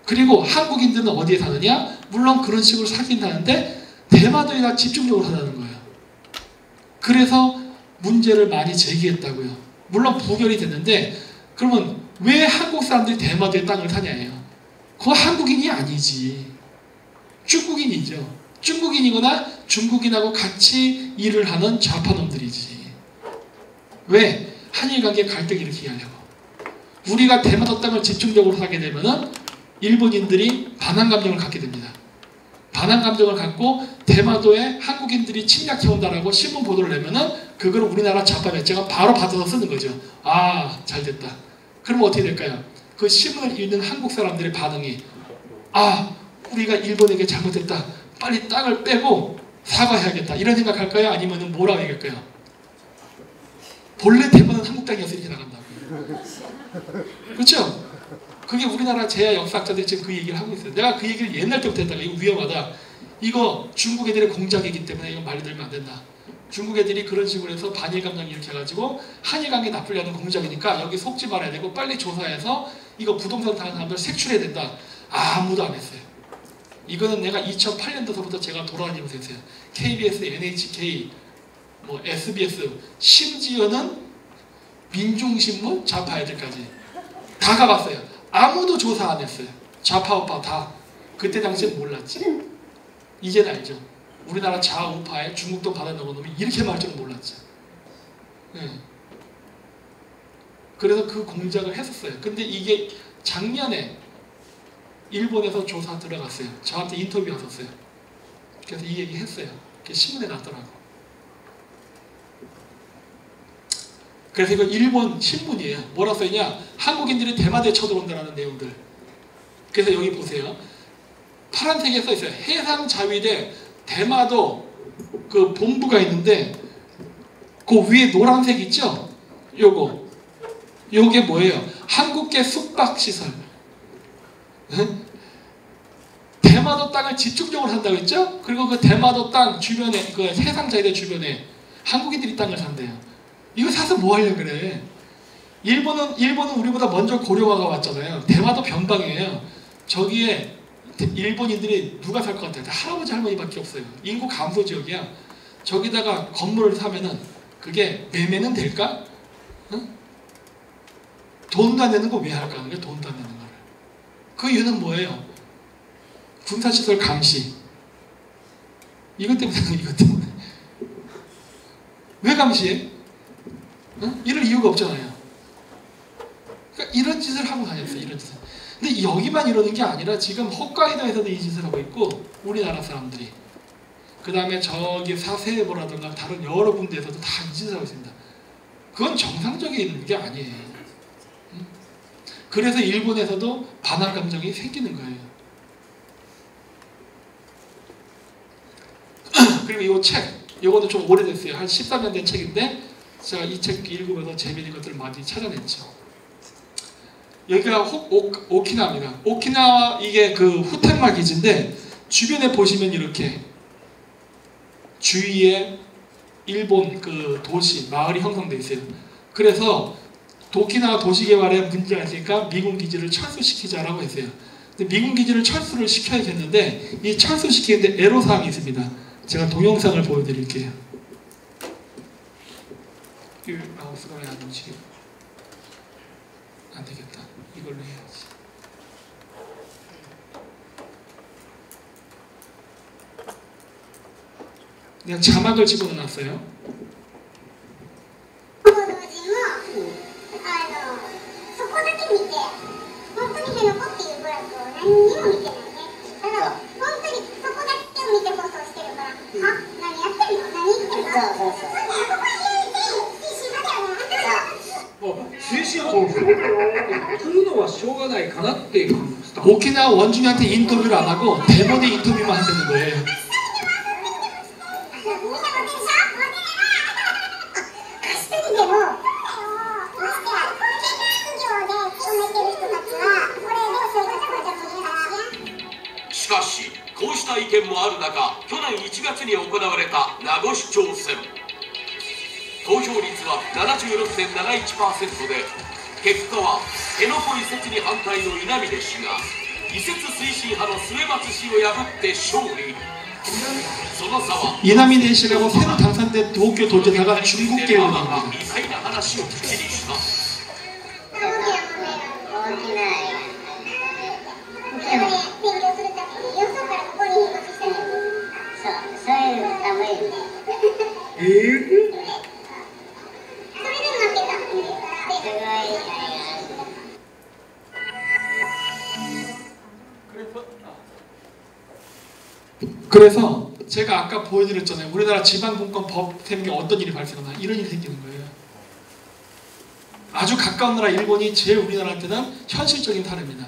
그리고 한국인들은 어디에 사느냐? 물론 그런 식으로 사긴 사는데 대마도에다 집중적으로 사는 거예요. 그래서 문제를 많이 제기했다고요. 물론 부결이 됐는데 그러면 왜 한국 사람들이 대마도에 땅을 사냐예요. 그거 한국인이 아니지. 중국인이죠. 중국인이거나 중국인하고 같이 일을 하는 좌파놈들이지. 왜? 한일관계 갈등 일으키게 하려고. 우리가 대마도 땅을 집중적으로 사게 되면은 일본인들이 반항감정을 갖게 됩니다. 반항감정을 갖고 대마도에 한국인들이 침략해온다라고 신문 보도를 내면은 그걸 우리나라 좌파 매체가 바로 받아서 쓰는 거죠. 아, 잘됐다. 그러면 어떻게 될까요? 그 신문을 읽는 한국 사람들의 반응이 아, 우리가 일본에게 잘못했다. 빨리 땅을 빼고 사과해야겠다. 이런 생각할까요? 아니면 뭐라고 얘기할까요? 본래 대만은 한국 땅이어서 이렇게 나간다고. 그렇죠? 그게 우리나라 제야 역사학자들이 지금 그 얘기를 하고 있어요. 내가 그 얘기를 옛날 때부터 했다가 이거 위험하다. 이거 중국 애들의 공작이기 때문에 이거 말이 들면 안 된다. 중국 애들이 그런 식으로 해서 반일 감정 이렇게 해가지고 한일 관계 나쁘려는 공작이니까 여기 속지 말아야 되고 빨리 조사해서 이거 부동산 사는 사람들 색출해야 된다. 아무도 안 했어요. 이거는 내가 2008년도서부터 제가 돌아다니면서 했어요. KBS, NHK, 뭐 SBS, 심지어는 민중신문, 좌파 애들까지 다 가봤어요. 아무도 조사 안 했어요. 좌파 우파 다. 그때 당시에 몰랐지. 이제는 알죠. 우리나라 좌우파에 중국돈 받아놓은 놈이 이렇게 말할 줄은 몰랐죠. 네. 그래서 그 공작을 했었어요. 근데 이게 작년에 일본에서 조사 들어갔어요. 저한테 인터뷰 왔었어요. 그래서 이 얘기 했어요. 신문에 났더라고. 그래서 이거 일본 신문이에요. 뭐라 써있냐? 한국인들이 대마도에 쳐들어온다는 내용들. 그래서 여기 보세요. 파란색에 써있어요. 해상자위대 대마도 그 본부가 있는데 그 위에 노란색 있죠? 요거 요게 뭐예요? 한국계 숙박시설. 대마도 땅을 집중적으로 산다고 했죠? 그리고 그 대마도 땅 주변에, 그 해상자위대 주변에 한국인들이 땅을 산대요. 이거 사서 뭐 하려고 그래? 일본은 우리보다 먼저 고려가가 왔잖아요. 대마도 변방이에요. 저기에 일본인들이 누가 살 것 같아요? 할아버지 할머니밖에 없어요. 인구 감소 지역이야. 저기다가 건물을 사면은 그게 매매는 될까? 응? 돈도 안 내는 거 왜 할까? 그게 돈도 안 내는 거를. 그 이유는 뭐예요? 군사시설 감시. 이것 때문에 이것 때문에. 왜 감시해? 응? 이럴 이유가 없잖아요. 그러니까 이런 짓을 하고 다녔어요. 이런 짓을. 근데 여기만 이러는 게 아니라 지금 홋카이도에서도 이 짓을 하고 있고 우리나라 사람들이. 그 다음에 저기 사세보라든가 다른 여러 군데에서도 다 이 짓을 하고 있습니다. 그건 정상적인 게 아니에요. 응? 그래서 일본에서도 반할 감정이 생기는 거예요. 그리고 이 책, 이거는 좀 오래됐어요. 한 13년 된 책인데 제가 이 책 읽으면서 재미있는 것들을 많이 찾아냈죠. 여기가 오키나와입니다. 오키나와 이게 그 후텐마 기지인데 주변에 보시면 이렇게 주위에 일본 그 도시, 마을이 형성되어 있어요. 그래서 오키나와 도시 개발에 문제가 있으니까 미군 기지를 철수시키자라고 했어요. 근데 미군 기지를 철수를 시켜야겠는데 이 철수시키는데 애로사항이 있습니다. 제가 동영상을 보여드릴게요. 이 마우스가 왜 안 움직여? 안 되겠다. 이걸로 해야지. 그냥 자막을 집어넣었어요. 오키나와 원주민한테 인터뷰를 안 하고 대본에 인터뷰만 한다는 거예요.しかし、こうした意見もある中、去年1月に行われた名護市長選。投票率は 76.71% で、結果は辺野古移設に反対の稲峰氏が移設推進派の末松氏を破って勝利。その差は 이나미네 씨라고 새로 당선된 도쿄 도지사가 중국계 의원입니다. 意外な話を口にした。그래서 제가 아까 보여드렸잖아요. 우리나라 지방분권 법 때문에 어떤 일이 발생하나 이런 일이 생기는 거예요. 아주 가까운 나라 일본이 제일 우리나라한테는 현실적인 사례입니다.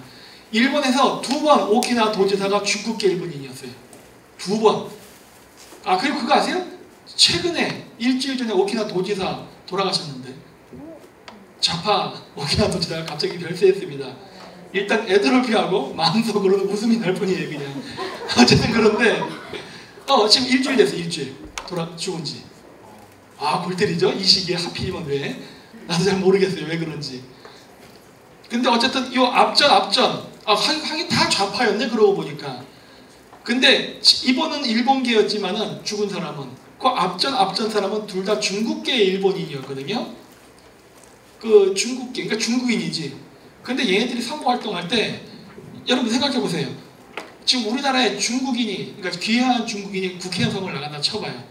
일본에서 2번 오키나와 도지사가 중국계 일본인이었어요. 2번. 아 그리고 그거 아세요? 최근에 일주일 전에 오키나와 도지사 돌아가셨는데 좌파 오키나와 도지사가 갑자기 별세했습니다. 일단 애들을 피하고 마음속으로는 웃음이 날 뿐이에요 그냥. 어쨌든 그런데 지금 일주일 됐어요. 일주일 죽은지. 아 골 때리죠? 이 시기에 하필이면 왜? 나도 잘 모르겠어요 왜 그런지. 근데 어쨌든 이 앞전 하긴 다 좌파였네 그러고 보니까. 근데 이번은 일본계였지만은 죽은 사람은 그 앞전 사람은 둘 다 중국계 일본인이었거든요. 그 중국계 그러니까 중국인이지. 근데 얘네들이 선거 활동할 때 여러분 생각해 보세요. 지금 우리나라에 중국인이 그러니까 귀화한 중국인이 국회의원 선거를 나간다 쳐봐요.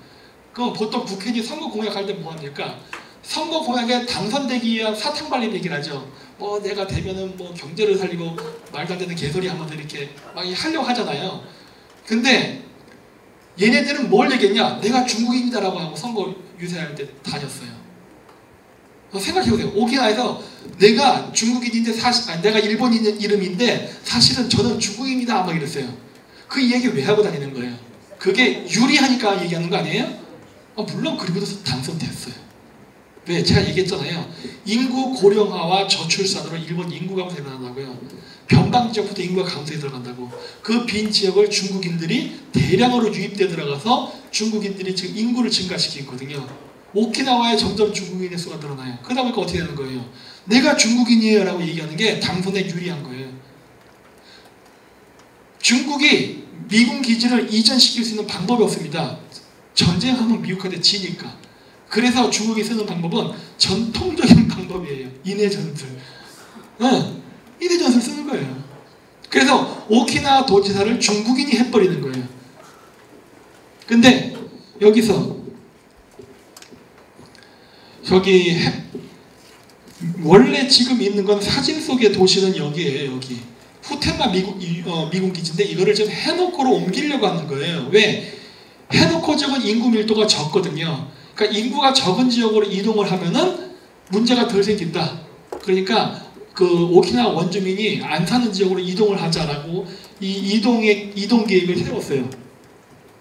그럼 보통 국회의원이 선거 공약할 때 뭐 합니까? 선거 공약에 당선되기 위한 사탕 발림 얘기를 하죠. 뭐 내가 되면은 뭐 경제를 살리고 말도 안 되는 개소리 하면서 이렇게 막 하려고 하잖아요. 근데 얘네들은 뭘 얘기했냐? 내가 중국인이다라고 하고 선거 유세할 때 다녔어요. 생각해보세요. 오키나와에서 내가 중국인인데 내가 일본인 이름인데 사실은 저는 중국인이다 막 이랬어요. 그 이야기 왜 하고 다니는 거예요? 그게 유리하니까 얘기하는 거 아니에요? 물론 그리고도 당선됐어요. 왜? 제가 얘기했잖아요. 인구 고령화와 저출산으로 일본 인구 감소에 일어난다고요. 변방 지역부터 인구가 감소에 들어간다고. 그 빈 지역을 중국인들이 대량으로 유입돼 들어가서 중국인들이 지금 인구를 증가시키고 있거든요. 오키나와에 점점 중국인의 수가 늘어나요. 그러다 보니까 어떻게 되는 거예요? 내가 중국인이에요 라고 얘기하는 게 당선에 유리한 거예요. 중국이 미군 기지를 이전시킬 수 있는 방법이 없습니다. 전쟁하면 미국한테 지니까. 그래서 중국이 쓰는 방법은 전통적인 방법이에요. 인해 전술. 인해 전술 쓰는 거예요. 그래서 오키나와 도지사를 중국인이 해버리는 거예요. 근데 여기서 저기 원래 지금 있는 건 사진 속의 도시는 여기에요. 여기 후텐마 미군 기지인데 이거를 좀 해놓고로 옮기려고 하는 거예요. 왜? 해놓고 적은 인구 밀도가 적거든요. 그러니까 인구가 적은 지역으로 이동을 하면은 문제가 덜 생긴다. 그러니까 그 오키나와 원주민이 안 사는 지역으로 이동을 하자라고 이 이동 계획을 세웠어요.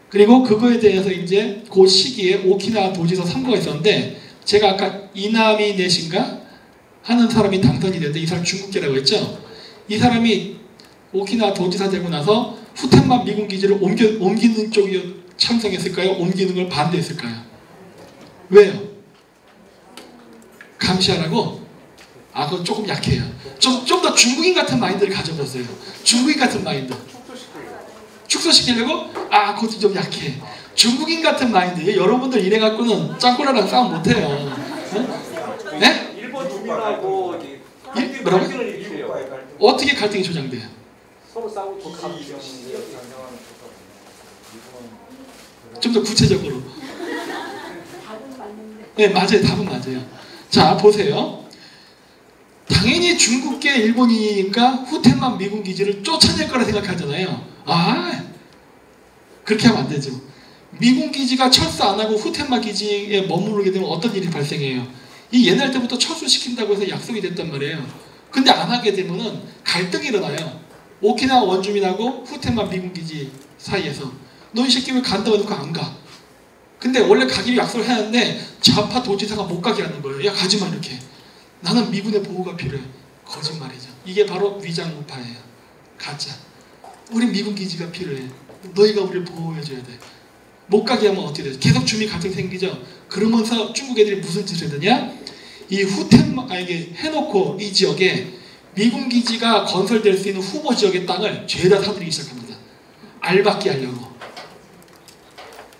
그리고 그거에 대해서 이제 그 시기에 오키나와 도지사 선거가 있었는데 제가 아까 이나미 넷인가 하는 사람이 당선이 됐는데 이 사람 중국계라고 했죠. 이 사람이 오키나와 도지사 되고 나서 후텐마 미군 기지를 옮기는 쪽이 찬성했을까요? 옮기는 걸 반대했을까요? 왜요? 감시하라고? 아, 그건 조금 약해요. 좀 더 중국인 같은 마인드를 가져보세요. 중국인 같은 마인드. 축소시키려고? 아, 그것도 좀 약해. 중국인 같은 마인드. 여러분들 이래갖고는 짱구라랑 싸움 못해요. 네? 일본 주민하고 뭐라고? 갈등을 일으켜요. 어떻게 갈등이 조장돼요? 서로 싸우고 좀 더 구체적으로. 네, 맞아요. 답은 맞아요. 자, 보세요. 당연히 중국계 일본이니까 후텐만 미군 기지를 쫓아낼 거라 생각하잖아요. 아, 그렇게 하면 안 되죠. 미군 기지가 철수 안 하고 후텐마 기지에 머무르게 되면 어떤 일이 발생해요? 이 옛날 때부터 철수시킨다고 해서 약속이 됐단 말이에요. 근데 안 하게 되면은 갈등이 일어나요. 오키나와 원주민하고 후텐마 미군 기지 사이에서. 너 이 새끼 왜 간다고 해놓고 안 가? 근데 원래 가기로 약속을 했는데 좌파 도지사가 못 가게 하는 거예요. 야, 가지마 이렇게. 나는 미군의 보호가 필요해. 거짓말이죠. 이게 바로 위장우파예요. 가짜. 우린 미군 기지가 필요해. 너희가 우리를 보호해줘야 돼. 못 가게 하면 어떻게 되죠? 계속 주민 갈등이 생기죠. 그러면서 중국 애들이 무슨 짓을 했느냐? 이 이게 해놓고 이 지역에 미군 기지가 건설될 수 있는 후보 지역의 땅을 죄다 사들이기 시작합니다. 알박기 하려고.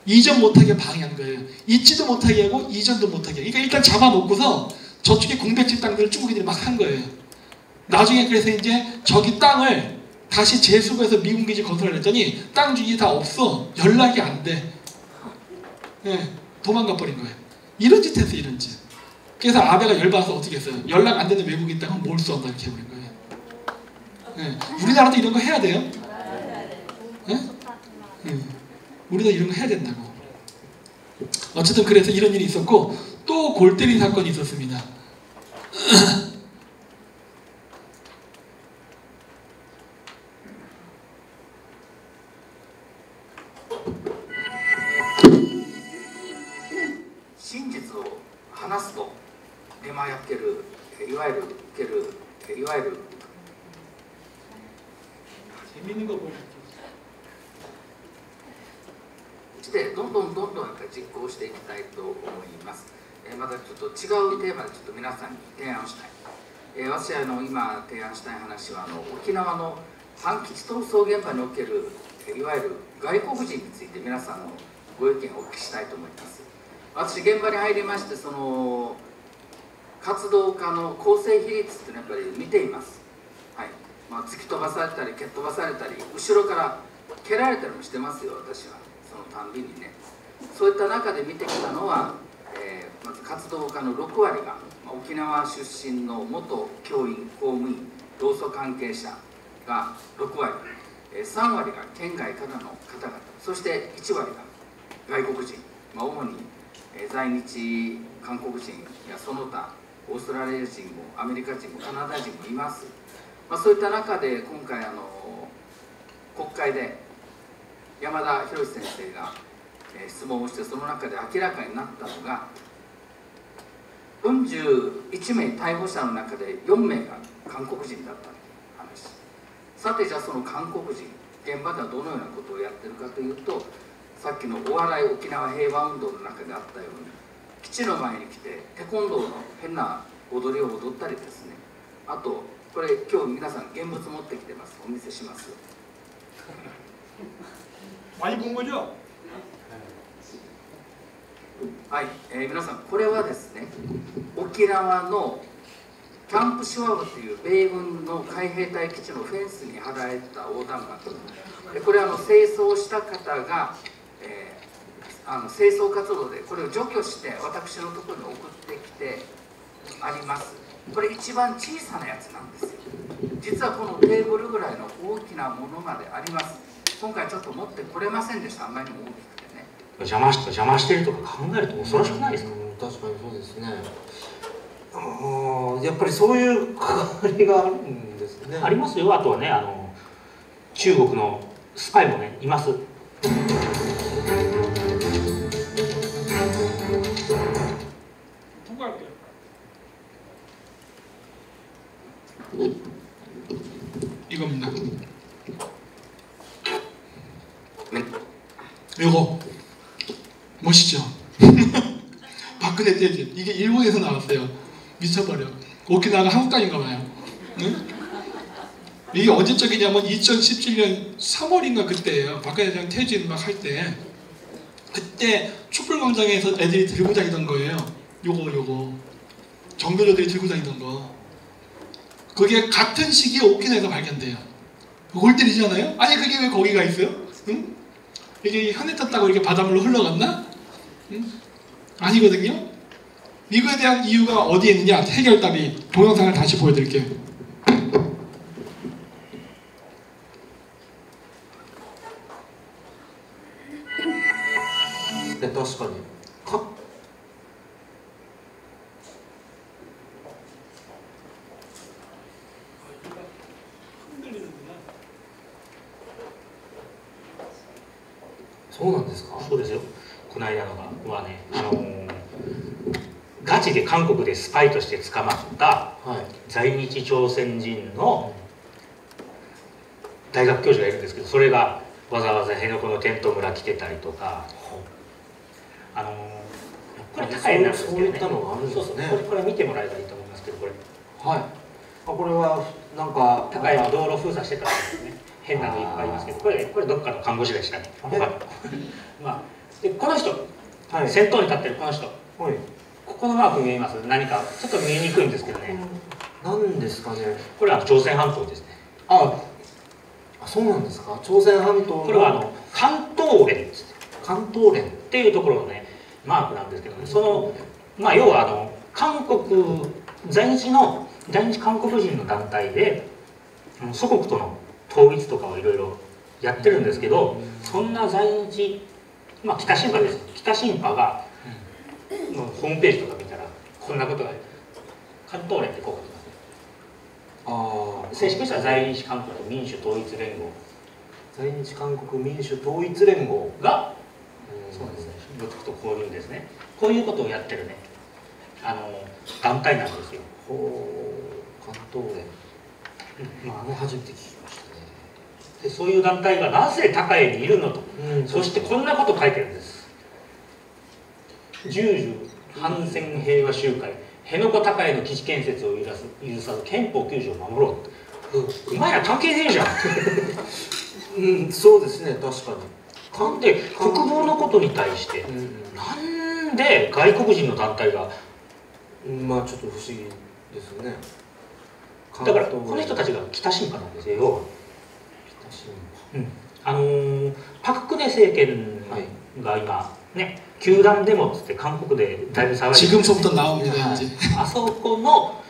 이전 못하게 방해한 거예요. 잊지도 못하게 하고 이전도 못하게. 그러니까 일단 잡아놓고서 저쪽에 공백지 땅들을 중국인들이 막 한 거예요. 나중에 그래서 이제 저기 땅을 다시 재수거해서 미군 기지 건설을 했더니 땅 주인이 다 없어. 연락이 안 돼. 네, 도망가 버린 거예요. 이런 짓 했어요. 이런 짓. 그래서 아베가 열받아서 어떻게 했어요? 연락 안 되는 외국인 땅은 몰수한다 이렇게 해버린 거예요. 네, 우리나라도 이런 거 해야 돼요? 네? 네. 우리도 이런 거 해야 된다고. 어쨌든 그래서 이런 일이 있었고 또 골 때린 사건이 있었습니다. 재밌는 거 보여줄게요. でどんどんやっぱり実行していきたいと思います。またちょっと違うテーマでちょっと皆さんに提案したい。私今提案したい話は沖縄の反基地闘争現場におけるいわゆる外国人について皆さんのご意見をお聞きしたいと思います。私現場に入りましてその活動家の構成比率っていうのはやっぱり見ています。はい。突き飛ばされたり蹴っ飛ばされたり後ろから蹴られたりもしてますよ私は。そのたんびにね、そういった中で見てきたのは、まず活動家の6割が沖縄出身の元教員、公務員、労組関係者が6割、3割が県外からの方々、そして1割が外国人、主に在日韓国人やその他オーストラリア人もアメリカ人もカナダ人もいます。そういった中で今回国会で山田博先生が質問をしてその中で明らかになったのが41名逮捕者の中で4名が韓国人だった話。さてじゃあその韓国人、現場ではどのようなことをやってるかというと、さっきのお笑い沖縄平和運動の中であったように、基地の前に来てテコンドーの変な踊りを踊ったりですね、あとこれ今日皆さん現物持ってきてます。お見せします。 많이 본 거죠? はい、皆さんこれはですね、沖縄のキャンプシワワという米軍の海兵隊基地のフェンスに貼られた横断幕。これは清掃した方が、清掃活動でこれを除去して私のところに送ってきてあります。これ一番小さなやつなんですよ。実はこのテーブルぐらいの大きなものまであります。今回ちょっと持ってこれませんでした。あんまりにも大きくてね。邪魔してるとか考えると恐ろしくないですか？確かにそうですね。やっぱりそういう関わりがあるんですね。ありますよ。あとはね、中国のスパイもねいます。이겁니다. 요거 멋있죠? 박근혜 때지. 이게 일본에서 나왔어요. 미쳐버려. 오키나와가 한국 땅인가 봐요. 응? 이게 언제적이냐면 2017년 3월인가 그때예요. 박근혜 대통령 퇴진 막 할 때. 그때 촛불광장에서 애들이 들고 다니던 거예요. 요거 정교조들이 들고 다니던 거. 그게 같은 시기에 오키나와에서 발견돼요. 골 때리잖아요? 아니 그게 왜 거기가 있어요? 응? 이게 현에 탔다고 이렇게 바닷물로 흘러갔나? 응? 아니거든요? 이거에 대한 이유가 어디에 있느냐? 해결답이 동영상을 다시 보여드릴게요. 네, 確かに。そうなんですか？そうですよ。この間のはね、ガチで韓国でスパイとして捕まった在日朝鮮人の大学教授がいるんですけど、それがわざわざ辺野古のテント村来てたりとか、これ高いなんですけどね。そういったのがあるんですね。これ見てもらえばいいと思いますけど、これ。はい。これはなんか高いの道路封鎖してからですね。変なのいっぱいありますけど、これどっかの看護師がしたね。まあ、でこの人、はい、先頭に立ってるこの人、はい、ここのマーク見えます？何かちょっと見えにくいんですけどね。何ですかね。これは朝鮮半島ですね。あ、そうなんですか。朝鮮半島の。これは関東連です。関東連っていうところのねマークなんですけどね。そのまあ要は韓国在日韓国人の団体で祖国との統一とかをいろいろやってるんですけど、そんな在日、まあ北新派です。北新派がのホームページとか見たらこんなことが関東連ってこう書きますね。正式にしたら在日韓国民主統一連合。在日韓国民主統一連合が、そうですね。仏と交流ですね。こういうことをやってるね団体なんですよ。関東連。まあ初めて聞きましたね。でそういう団体がなぜ高江にいるのと、そしてこんなこと書いてるんです。従樹反戦平和集会辺野古高江の基地建設を許さず憲法9条を守ろう。お前ら関係ねえじゃん。そうですね、確かに。なんで国防のことに対して、なんで外国人の団体が、まあちょっと不思議ですね。だからこの人たちが北新派なんですよ。パク・クネ政権が今ね、球団デモっつって韓国でだいぶ騒いでる。あそこの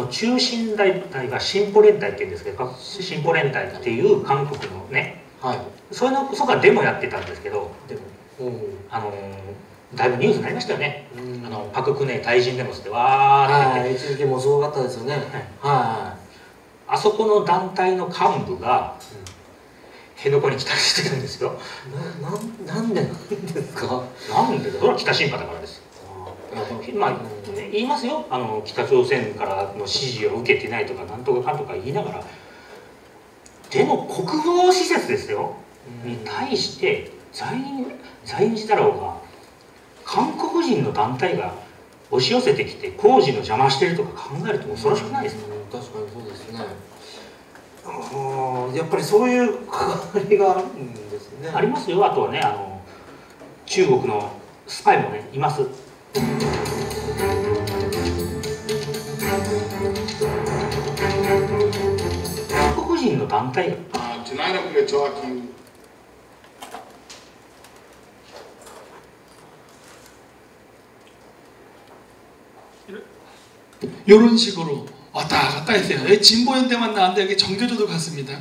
中心団体が進歩連隊っていうんですけど、進歩連隊っていう韓国のね、そこがデモやってたんですけど、だいぶニュースになりましたよね。パク・クネ退陣デモってわーって。一時期もすごかったですよね。あそこの団体の幹部が辺野古に来たりしてるんですよ。なんでなんですか。なんでだ。それは北新派だからです。まあ言いますよ、北朝鮮からの指示を受けてないとかなんとかかんとか言いながら、でも国防施設ですよ、に対して在日だろうが韓国人の団体が押し寄せてきて工事の邪魔してるとか考えると恐ろしくないですか？確かにそうですね。やっぱりそういう関わりがあるんですね。ありますよ。あとはね、中国のスパイもねいます。韓国人の団体が이런 식으로 왔다 갔다 했어요. 진보연대만 나왔는데 여기 정교조도 갔습니다.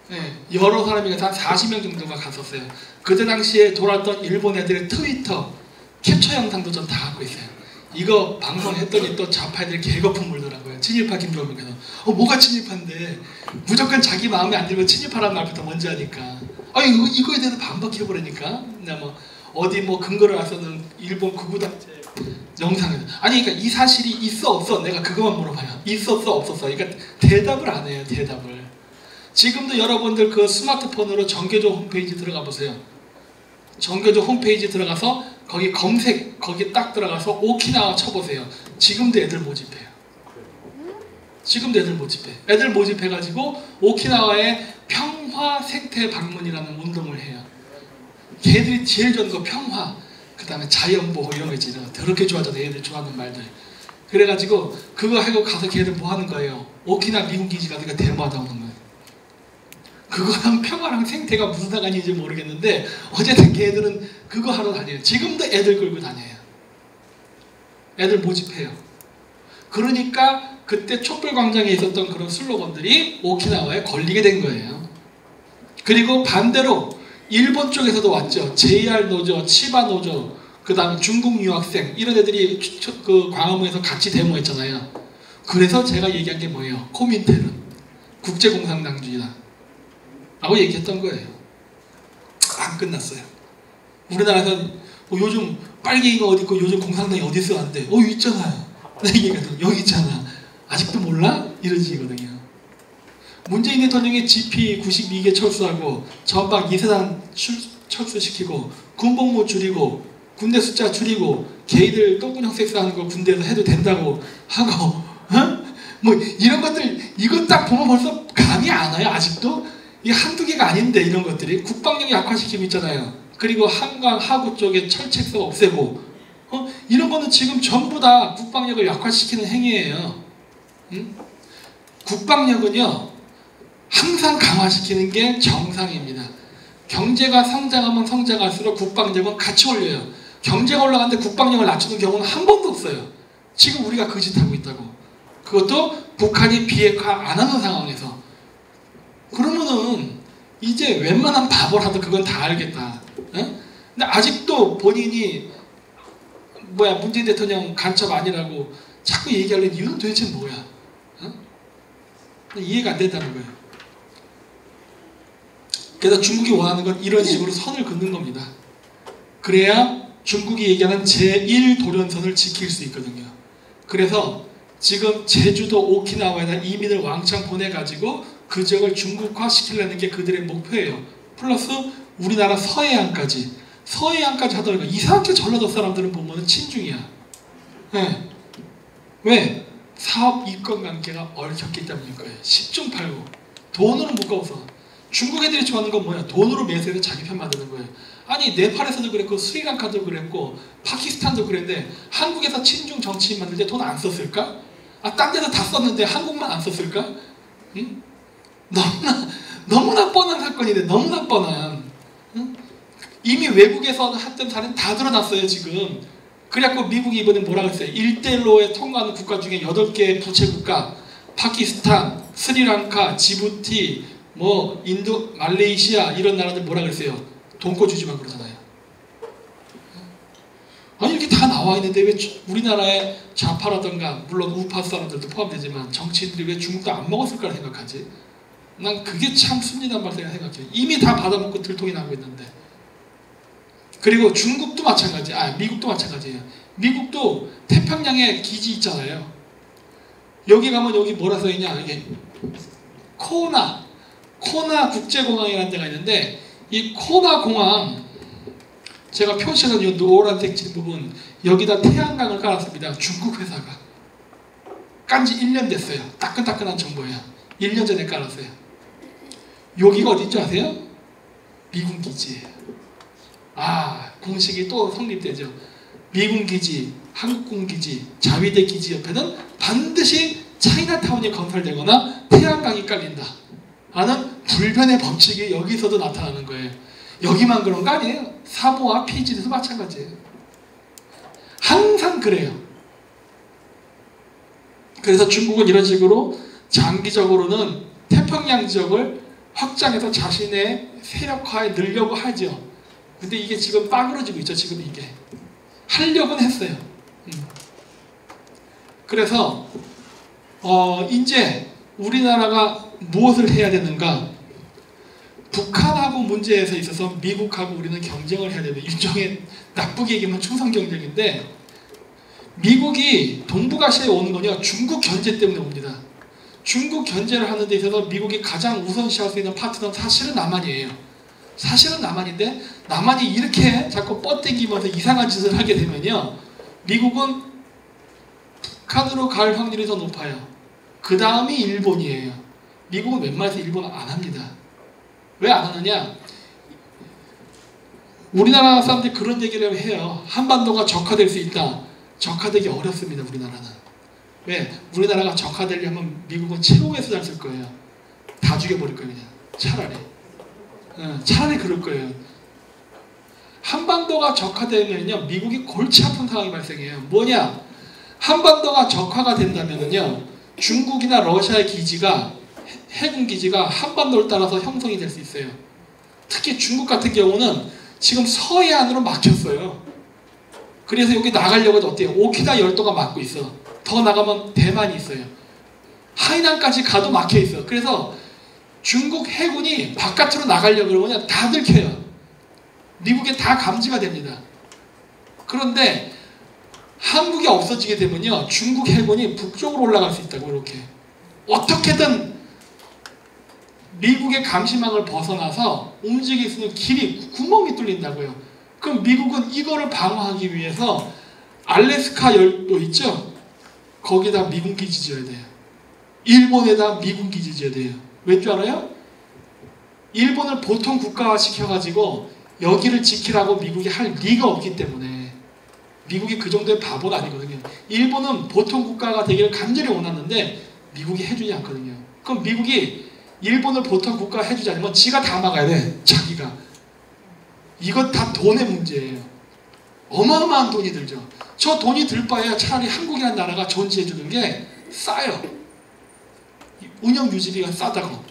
네, 여러 사람이 한 40명 정도가 갔었어요. 그때 당시에 돌았던 일본 애들의 트위터 캡처 영상도 전 다 갖고 있어요. 이거 방송했더니 또 좌파 애들이 개거품 물더라고요. 친일파 김종국에서 뭐가 친일파인데 무조건 자기 마음에 안 들면 친일파라는 말부터 먼저 하니까 이거에 대해서 반박해버리니까 뭐 어디 뭐 근거를 안 써는 일본 극우단체 영상에서 그러니까 이 사실이 있어 없어 내가 그것만 물어봐요. 있었어 없었어. 그러니까 대답을 안 해요. 대답을. 지금도 여러분들 그 스마트폰으로 정교조 홈페이지 들어가 보세요. 정교조 홈페이지 들어가서 거기 검색 거기 딱 들어가서 오키나와 쳐보세요. 지금도 애들 모집해요. 지금도 애들 모집해. 애들 모집해가지고 오키나와의 평화 생태 방문이라는 운동을 해요. 걔들이 제일 좋아하는 거 평화, 그 다음에 자연보호 이런 거 있지. 더럽게 좋아하잖아. 얘들 좋아하는 말들. 그래가지고 그거 하고 가서 걔들 뭐 하는 거예요? 오키나와 미군 기지 가서 데모하다 오는 거예요. 그거랑 평화랑 생태가 무슨 상관인지 모르겠는데 어쨌든 걔들은 그거 하러 다녀요. 지금도 애들 끌고 다녀요. 애들 모집해요. 그러니까 그때 촛불광장에 있었던 그런 슬로건들이 오키나와에 걸리게 된 거예요. 그리고 반대로 일본 쪽에서도 왔죠. JR 노조, 치바 노조, 그 다음에 중국 유학생 이런 애들이 그 광화문에서 같이 데모했잖아요. 그래서 제가 얘기한 게 뭐예요? 코민테른, 국제공산당주의다 라고 얘기했던 거예요. 안 끝났어요. 우리나라에서 요즘 빨갱이가 어디 있고 요즘 공산당이 어디 있어 안 돼. 있잖아요. 여기 있잖아. 아직도 몰라? 이런 식이거든요. 문재인 대통령이 GP92개 철수하고 전방 2세단 철수시키고 군복무 줄이고 군대 숫자 줄이고 게이들 똥구녕 섹스하는 거 군대에서 해도 된다고 하고 뭐 이런 것들 이거 딱 보면 벌써 감이 안 와요. 아직도? 이게 한두 개가 아닌데 이런 것들이 국방력 약화시키고 있잖아요. 그리고 한강 하구 쪽에 철책석 없애고 이런 거는 지금 전부 다 국방력을 약화시키는 행위예요. 국방력은요 항상 강화시키는 게 정상입니다. 경제가 성장하면 성장할수록 국방력은 같이 올려요. 경제가 올라가는데 국방력을 낮추는 경우는 한 번도 없어요. 지금 우리가 그 짓 하고 있다고. 그것도 북한이 비핵화 안 하는 상황에서. 그러면은 이제 웬만한 바보라도 그건 다 알겠다. 에? 근데 아직도 본인이 문재인 대통령 간첩 아니라고 자꾸 얘기하려는 이유는 도대체 뭐야? 이해가 안 된다는 거예요. 그래서 중국이 원하는 건 이런 식으로 선을 긋는 겁니다. 그래야 중국이 얘기하는 제1도련선을 지킬 수 있거든요. 그래서 지금 제주도 오키나와에다 이민을 왕창 보내가지고 그 지역을 중국화 시키려는 게 그들의 목표예요. 플러스 우리나라 서해안까지 하더라도 이상하게 전라도 사람들은 보면 친중이야. 네. 왜? 사업 이권 관계가 얽혔기 때문일 거예요. 10중 8구. 돈으로 묶어서. 중국 애들이 좋아하는 건 뭐야? 돈으로 매수해서 자기 편 만드는 거예요. 아니 네팔에서도 그랬고 스리랑카도 그랬고 파키스탄도 그랬는데 한국에서 친중 정치인 만들 때 돈 안 썼을까? 딴 데서 다 썼는데 한국만 안 썼을까? 응? 너무나 뻔한 사건인데 너무나 뻔한. 응? 이미 외국에서 했던 사례는 다 드러났어요 지금. 그래갖고 미국이 이번에 뭐라고 했어요? 1대1로에 통과하는 국가 중에 8개 부채국가 파키스탄, 스리랑카, 지부티, 인도, 말레이시아 이런 나라들 뭐라 그랬어요? 돈 꿔주지만 그러잖아요. 아니 이렇게 다 나와 있는데 왜 우리나라의 좌파라던가 물론 우파 사람들도 포함되지만 정치인들이 왜 중국도 안 먹었을까 생각하지? 난 그게 참 순진한 말이라고 생각해요. 이미 다 받아먹고 들통이 나고 있는데. 그리고 중국도 마찬가지, 미국도 마찬가지예요. 미국도 태평양에 기지 있잖아요. 여기 가면 여기 뭐라 써있냐, 이게 코나 국제공항이라는 데가 있는데, 이 코나 공항, 제가 표시해서 이 노란색 진 부분, 여기다 태양광을 깔았습니다. 중국 회사가 깐지 1년 됐어요. 따끈따끈한 정보예요. 1년 전에 깔았어요. 여기가 어딘지 아세요? 미군 기지예요. 공식이 또 성립되죠. 미군 기지, 한국군 기지, 자위대 기지 옆에는 반드시 차이나타운이 건설되거나 태양광이 깔린다 라는 불변의 법칙이 여기서도 나타나는 거예요. 여기만 그런 거 아니에요. 사모아, 피지에도 마찬가지예요. 항상 그래요. 그래서 중국은 이런 식으로 장기적으로는 태평양 지역을 확장해서 자신의 세력화에 넣으려고 하죠. 근데 이게 지금 빠그러지고 있죠. 지금 이게 하려고는 했어요. 그래서 이제 우리나라가 무엇을 해야 되는가? 북한하고 문제에서 있어서 미국하고 우리는 경쟁을 해야 되는, 일종의 나쁘게 얘기하면 충성 경쟁인데, 미국이 동북아시아에 오는 거냐 중국 견제 때문에 옵니다. 중국 견제를 하는 데 있어서 미국이 가장 우선시할 수 있는 파트너는 사실은 남한이에요. 사실은 남한인데, 남한이 이렇게 자꾸 뻗대기면서 이상한 짓을 하게 되면요, 미국은 북한으로 갈 확률이 더 높아요. 그 다음이 일본이에요. 미국은 웬만해서 일본 안 합니다. 왜 안 하느냐? 우리나라 사람들이 그런 얘기를 해요. 한반도가 적화될 수 있다. 적화되기 어렵습니다. 우리나라는. 왜? 우리나라가 적화되려면 미국은 최후의 수단을 쓸 거예요. 다 죽여버릴 거예요. 그냥 차라리. 차라리 그럴 거예요. 한반도가 적화되면요, 미국이 골치 아픈 상황이 발생해요. 뭐냐? 한반도가 적화가 된다면요, 중국이나 러시아의 기지가, 해군 기지가 한반도를 따라서 형성이 될 수 있어요. 특히 중국 같은 경우는 지금 서해안으로 막혔어요. 그래서 여기 나가려고 해도 어때요? 오키나 열도가 막고 있어. 더 나가면 대만이 있어요. 하이난까지 가도 막혀 있어. 그래서 중국 해군이 바깥으로 나가려고 그러면 다 들켜요. 미국에 다 감지가 됩니다. 그런데 한국이 없어지게 되면요, 중국 해군이 북쪽으로 올라갈 수 있다고, 이렇게. 어떻게든 미국의 감시망을 벗어나서 움직일 수 있는 길이, 구멍이 뚫린다고요. 그럼 미국은 이거를 방어하기 위해서 알래스카 열도 있죠? 거기다 미군 기지 지어야 돼요. 일본에다 미군 기지 지어야 돼요. 왠 줄 알아요? 일본을 보통 국가화 시켜가지고 여기를 지키라고 미국이 할 리가 없기 때문에. 미국이 그 정도의 바보가 아니거든요. 일본은 보통 국가가 되기를 간절히 원하는데 미국이 해주지 않거든요. 그럼 미국이 일본을 보통 국가 해주지 않으면 지가 다 막아야 돼. 자기가. 이것 다 돈의 문제예요. 어마어마한 돈이 들죠. 저 돈이 들 바에야 차라리 한국이라는 나라가 존재해주는 게 싸요. 운영 유지비가 싸다고.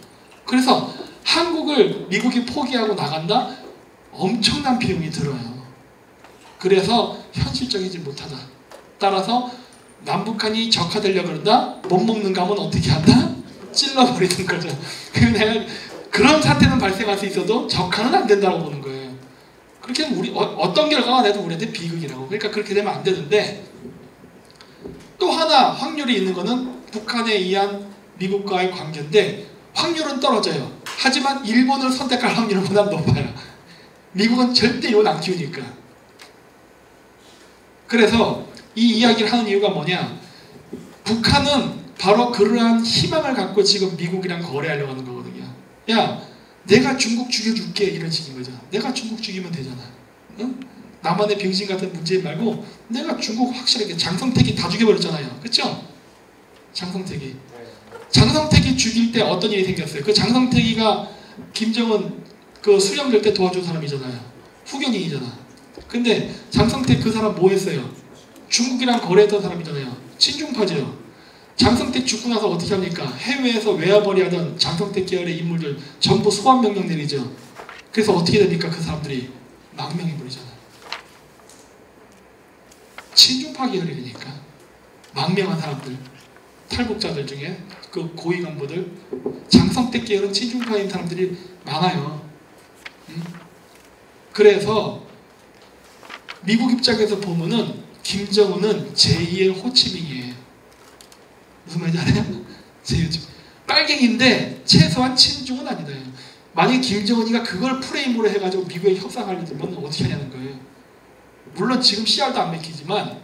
그래서 한국을 미국이 포기하고 나간다? 엄청난 비용이 들어요. 그래서 현실적이지 못하다. 따라서 남북한이 적화되려고 그런다? 못 먹는가 하면 어떻게 한다? 찔러버리는 거죠. 내가 그런 사태는 발생할 수 있어도 적화는 안 된다고 보는 거예요. 그렇게 하면 우리 어떤 결과가 돼도 우리한테 비극이라고. 그러니까 그렇게 되면 안 되는데, 또 하나 확률이 있는 거는 북한에 의한 미국과의 관계인데, 확률은 떨어져요. 하지만 일본을 선택할 확률은 보다 높아요. 미국은 절대 이건 안 키우니까. 그래서 이 이야기를 하는 이유가 뭐냐? 북한은 바로 그러한 희망을 갖고 지금 미국이랑 거래하려고 하는 거거든요. 야, 내가 중국 죽여줄게, 이런 식인 거죠. 내가 중국 죽이면 되잖아. 응? 남한의 병신 같은 문제 말고 내가 중국 확실하게, 장성택이 다 죽여버렸잖아요. 그쵸? 장성택이 죽일 때 어떤 일이 생겼어요? 그 장성택이가 김정은 그 수령될 때 도와준 사람이잖아요. 후견인이잖아. 근데 장성택 그 사람 뭐 했어요? 중국이랑 거래했던 사람이잖아요. 친중파죠. 장성택 죽고 나서 어떻게 합니까? 해외에서 외화벌이 하던 장성택 계열의 인물들 전부 소환 명령 내리죠. 그래서 어떻게 됩니까? 그 사람들이 망명해버리잖아요. 친중파 계열이니까. 망명한 사람들, 탈북자들 중에 그 고위 간부들, 장성택 계열은 친중파인 사람들이 많아요. 그래서 미국 입장에서 보면은 김정은은 제2의 호치민이에요. 무슨 말인지 알아요? 제2의 빨갱인데 최소한 친중은 아니다. 만약에 김정은이가 그걸 프레임으로 해가지고 미국에 협상하려면 어떻게 하냐는 거예요. 물론 지금 씨알도 안 먹히지만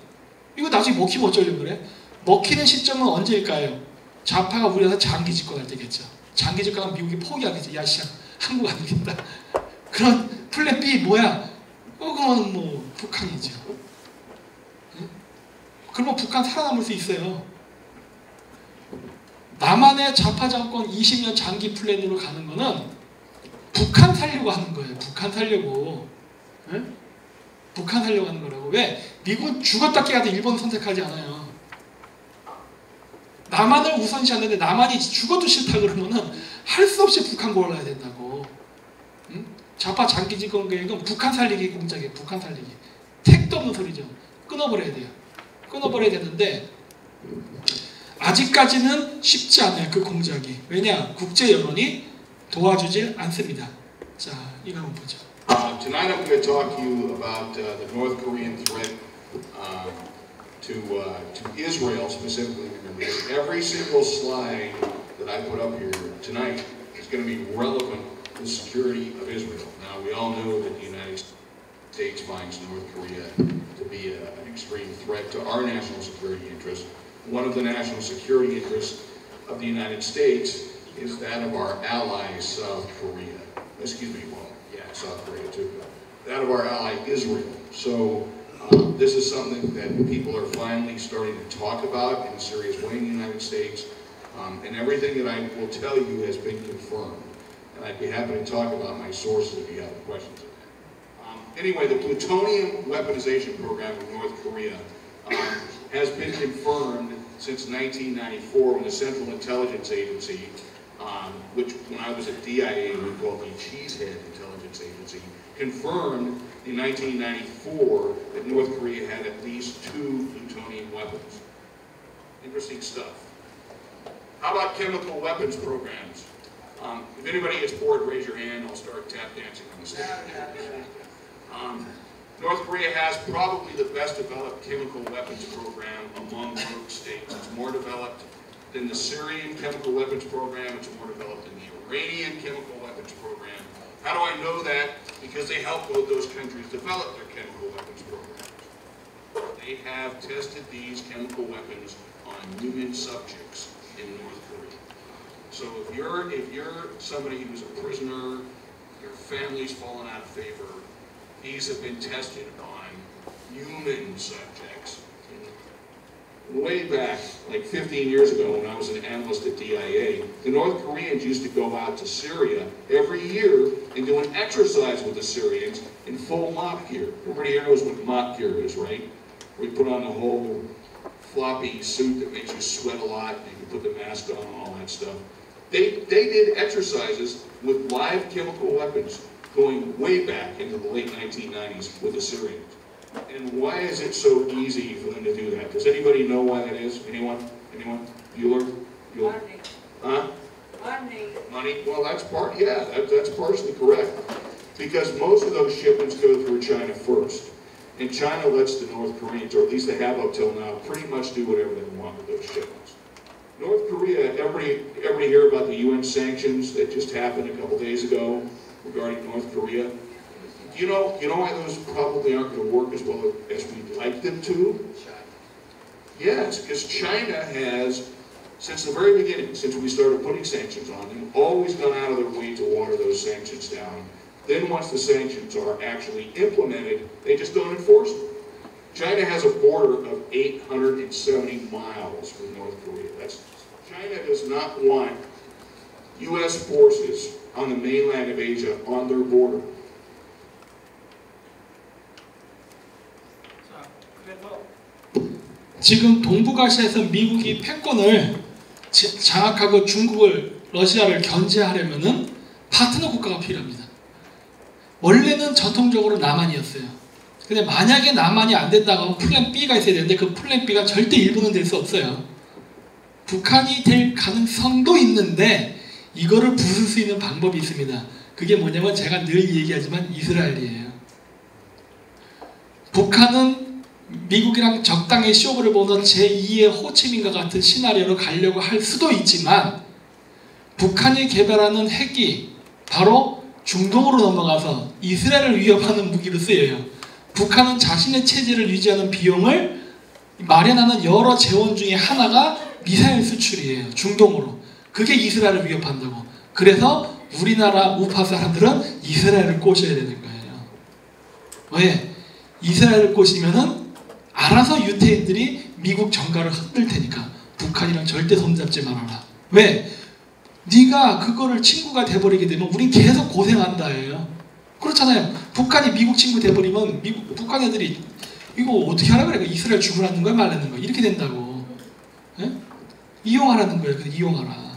이거 나중에 먹히면 어쩌려고 그래? 먹히는 시점은 언제일까요? 좌파가 우리나라 장기 집권할 때겠죠. 장기 집권하면 미국이 포기하겠지. 야, 씨, 한국 안 되겠다. 그런 플랜 B 뭐야? 그건 뭐 북한이죠. 응? 그러면 북한 살아남을 수 있어요. 남한의 좌파 정권 20년 장기 플랜으로 가는 거는 북한 살려고 하는 거예요. 북한 살려고. 응? 북한 살려고 하는 거라고. 왜? 미국은 죽었다 깨가도 일본 선택하지 않아요. 남한을 우선시하는데 남한이 죽어도 싫다 그러면은 할 수 없이 북한 골라야 된다고. 응? 좌파 장기 집권 계획은 북한 살리기 공작이에요. 북한 살리기. 택도 없는 소리죠. 끊어버려야 돼요. 끊어버려야 되는데 아직까지는 쉽지 않아요. 그 공작이. 왜냐? 국제 여론이 도와주질 않습니다. 자, 이거 한번 보죠. Tonight I'm going to talk to you about the North Korean threat to Israel specifically. Every single slide that I put up here tonight is going to be relevant to the security of Israel. Now we all know that the United States finds North Korea to be an extreme threat to our national security interests. One of the national security interests of the United States is that of our ally South Korea. Excuse me, well, yeah, South Korea too. That of our ally Israel. So this is something that people are finally starting to talk about in a serious way in the United States. And everything that I will tell you has been confirmed. And I'd be happy to talk about my sources if you have questions. Anyway, the plutonium weaponization program of North Korea has been confirmed since 1994 when the Central Intelligence Agency, which when I was at DIA we called the Cheesehead Intelligence Agency, confirmed in 1994 that North Korea had at least 2 plutonium weapons. Interesting stuff. How about chemical weapons programs? If anybody gets bored, raise your hand. I'll start tap dancing on the stage. North Korea has probably the best developed chemical weapons program among rogue states. It's more developed than the Syrian chemical weapons program. It's more developed than the Iranian chemical weapons program. How do I know that? Because they help both those countries develop their chemical weapons programs. They have tested these chemical weapons on human subjects in North Korea. So if you're somebody who's a prisoner, your family's fallen out of favor, these have been tested on human subjects. Way back, like 15 years ago when I was an analyst at DIA, the North Koreans used to go out to Syria every year and do an exercise with the Syrians in full mop gear. Everybody here knows what mop gear is, right? We put on the whole floppy suit that makes you sweat a lot, and you can put the mask on and all that stuff. They did exercises with live chemical weapons going way back into the late 1990s with the Syrians. And why is it so easy for them to do that? Does anybody know why that is? Anyone? Anyone? Bueller? Bueller? Huh? Money. Well, that's that's partially correct. Because most of those shipments go through China first. And China lets the North Koreans, or at least they have up till now, pretty much do whatever they want with those shipments. North Korea, everybody hear about the UN sanctions that just happened a couple days ago regarding North Korea? You know why those probably aren't going to work as well as we'd like them to? Yes, because China has, since the very beginning, since we started putting sanctions on them, always gone out of their way to water those sanctions down. Then once the sanctions are actually implemented, they just don't enforce them. China has a border of 870 miles with North Korea. China does not want U.S. forces on the mainland of Asia on their border. 지금 동북아시아에서 미국이 패권을 장악하고 러시아를 견제하려면은 파트너 국가가 필요합니다. 원래는 전통적으로 남한이었어요. 근데 만약에 남한이 안 된다고 하면 플랜 B가 있어야 되는데 그 플랜 B가 절대 일본은 될 수 없어요. 북한이 될 가능성도 있는데 이거를 부술 수 있는 방법이 있습니다. 그게 뭐냐면 제가 늘 얘기하지만 이스라엘이에요. 북한은 미국이랑 적당히 쇼부를 보는 제2의 호치민과 같은 시나리오로 가려고 할 수도 있지만 북한이 개발하는 핵이 바로 중동으로 넘어가서 이스라엘을 위협하는 무기로 쓰여요. 북한은 자신의 체제를 유지하는 비용을 마련하는 여러 재원 중에 하나가 미사일 수출이에요. 중동으로. 그게 이스라엘을 위협한다고. 그래서 우리나라 우파 사람들은 이스라엘을 꼬셔야 되는 거예요. 왜? 이스라엘을 꼬시면은 알아서 유태인들이 미국 정가를 흔들 테니까 북한이랑 절대 손잡지 말아라. 왜? 네가 그거를 친구가 돼버리게 되면 우린 계속 고생한다예요. 그렇잖아요. 북한이 미국 친구 돼버리면 북한 애들이 이거 어떻게 하라 그래? 이스라엘 죽으라는 거야 말라는 거야? 이렇게 된다고. 예? 이용하라는 거예요. 그래서 이용하라.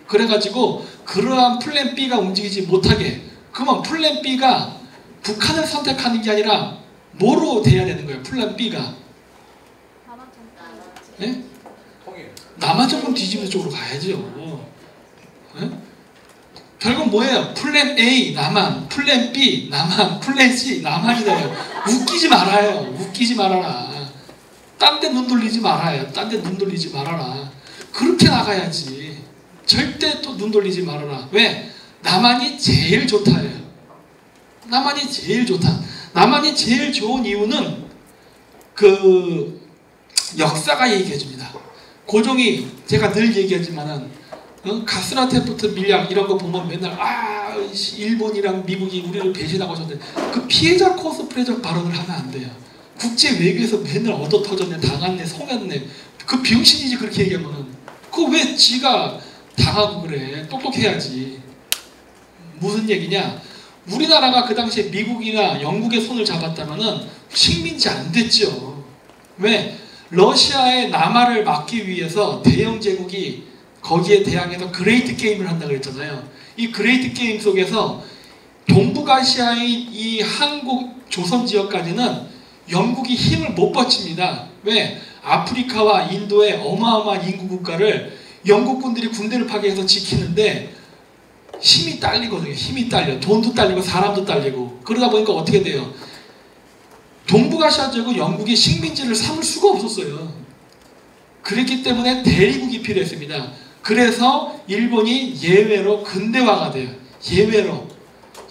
그래가지고 그러한 플랜 B가 움직이지 못하게, 그러면 플랜 B가 북한을 선택하는 게 아니라 뭐로 돼야 되는 거예요? 플랜 B가. 예? 남한 정권 뒤집는 쪽으로 가야죠. 예? 결국 뭐예요? 플랜 A 남한, 플랜 B 남한, 플랜 C 남한이래요. 웃기지 말아요. 웃기지 말아라. 딴 데 눈 돌리지 말아요. 딴 데 눈 돌리지 말아라. 그렇게 나가야지. 절대 또 눈 돌리지 말아라. 왜? 남한이 제일 좋다예요. 남한이 제일 좋다. 남한이 제일 좋은 이유는 그 역사가 얘기해줍니다. 고종이 제가 늘 얘기하지만은 가스라테프트 밀약 이런 거 보면 맨날 일본이랑 미국이 우리를 배신하고 있었는데 그 피해자 코스프레적 발언을 하면 안 돼요. 국제 외교에서 맨날 얻어 터졌네, 당했네, 속였네. 그 병신이지 그렇게 얘기하면은. 그거 왜 지가 당하고 그래? 똑똑해야지. 무슨 얘기냐? 우리나라가 그 당시에 미국이나 영국의 손을 잡았다면은 식민지 안 됐죠. 왜? 러시아의 남하를 막기 위해서 대영 제국이 거기에 대항해서 그레이트 게임을 한다고 그랬잖아요. 이 그레이트 게임 속에서 동북아시아의 이 한국, 조선 지역까지는 영국이 힘을 못 뻗칩니다. 왜? 아프리카와 인도의 어마어마한 인구 국가를 영국군들이 군대를 파괴해서 지키는데 힘이 딸리거든요. 힘이 딸려. 돈도 딸리고 사람도 딸리고. 그러다 보니까 어떻게 돼요? 동북아시아 지역은 영국이 식민지를 삼을 수가 없었어요. 그랬기 때문에 대리국이 필요했습니다. 그래서 일본이 예외로 근대화가 돼요. 예외로.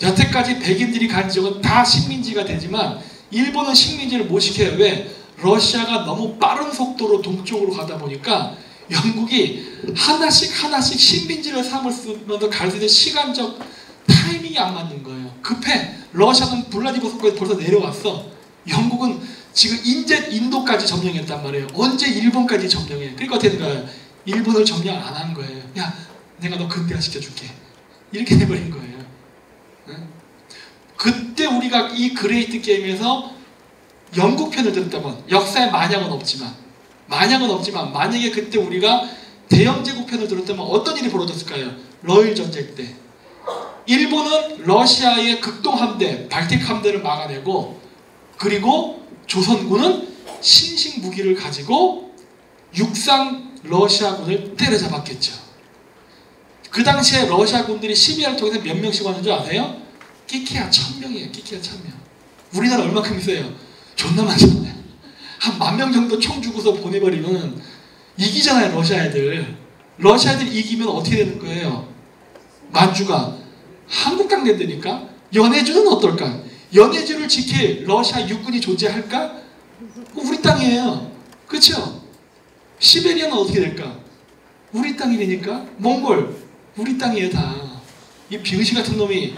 여태까지 백인들이 간 지역은 다 식민지가 되지만 일본은 식민지를 못 시켜요. 왜? 러시아가 너무 빠른 속도로 동쪽으로 가다 보니까 영국이 하나씩 식민지를 삼으면서 갈 수 있는 시간적 타이밍이 안 맞는 거예요. 급해. 러시아는 블라디보스토크에 벌써 내려왔어. 영국은 지금 이제 인도까지 점령했단 말이에요. 언제 일본까지 점령해. 그러니까 어떻게 된 거예요? 일본을 점령 안 한 거예요. 야, 내가 너 근대화 시켜줄게. 이렇게 돼버린 거예요. 응? 그때 우리가 이 그레이트 게임에서 영국 편을 들었다면 역사에 만약은 없지만 만약에 그때 우리가 대영제국 편을 들었다면 어떤 일이 벌어졌을까요? 러일 전쟁 때 일본은 러시아의 극동 함대, 발틱 함대를 막아내고 그리고 조선군은 신식 무기를 가지고 육상 러시아군을 때려잡았겠죠. 그 당시에 러시아군들이 시비아를 통해서 몇 명씩 왔는 줄 아세요? 끼케야 1000명이에요. 끼케야 1000명. 우리나라 얼마큼 있어요? 존나 많잖아요. 한 10,000명 정도 총 주고서 보내버리면 이기잖아요. 러시아 애들. 러시아 애들 이기면 어떻게 되는 거예요? 만주가 한국 땅 된다니까? 연해주는 어떨까? 연해주를 지킬 러시아 육군이 존재할까? 우리 땅이에요. 그렇죠? 시베리아는 어떻게 될까? 우리 땅이니까. 몽골 우리 땅이에요 다. 이 병신 같은 놈이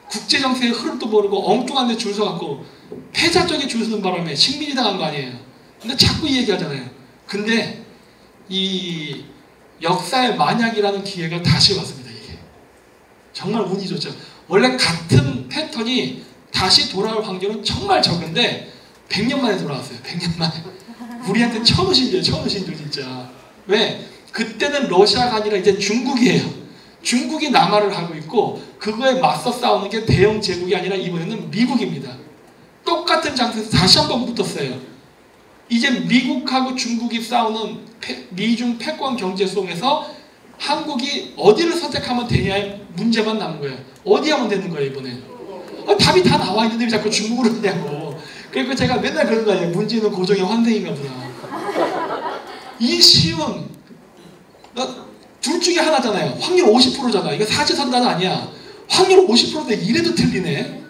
국제정세의 흐름도 모르고 엉뚱한 데 줄 서갖고 패자 쪽에 줄 서는 바람에 식민지 당한 거 아니에요. 근데 자꾸 이 얘기하잖아요. 근데 이 역사의 만약이라는 기회가 다시 왔습니다. 이게 정말 운이 좋죠. 원래 같은 패턴이 다시 돌아올 확률은 정말 적은데 100년 만에 돌아왔어요. 100년 만에. 우리한테 처음 오신 줄 진짜. 왜? 그때는 러시아가 아니라 이제 중국이에요. 중국이 남하를 하고 있고 그거에 맞서 싸우는 게 대영 제국이 아니라 이번에는 미국입니다. 똑같은 장소에서 다시 한번 붙었어요. 이제 미국하고 중국이 싸우는 미중 패권 경제 속에서 한국이 어디를 선택하면 되냐의 문제만 남은 거예요. 어디 하면 되는 거예요 이번에. 답이 다 나와 있는데 왜 자꾸 중국으로 하냐고. 그러니까 제가 맨날 그런 거 아니에요. 문제는 고정의 환생인가 보다. 이 시험 둘 중에 하나잖아요. 확률 50%잖아. 이거 사지선다는 아니야. 확률 50%인데 이래도 틀리네.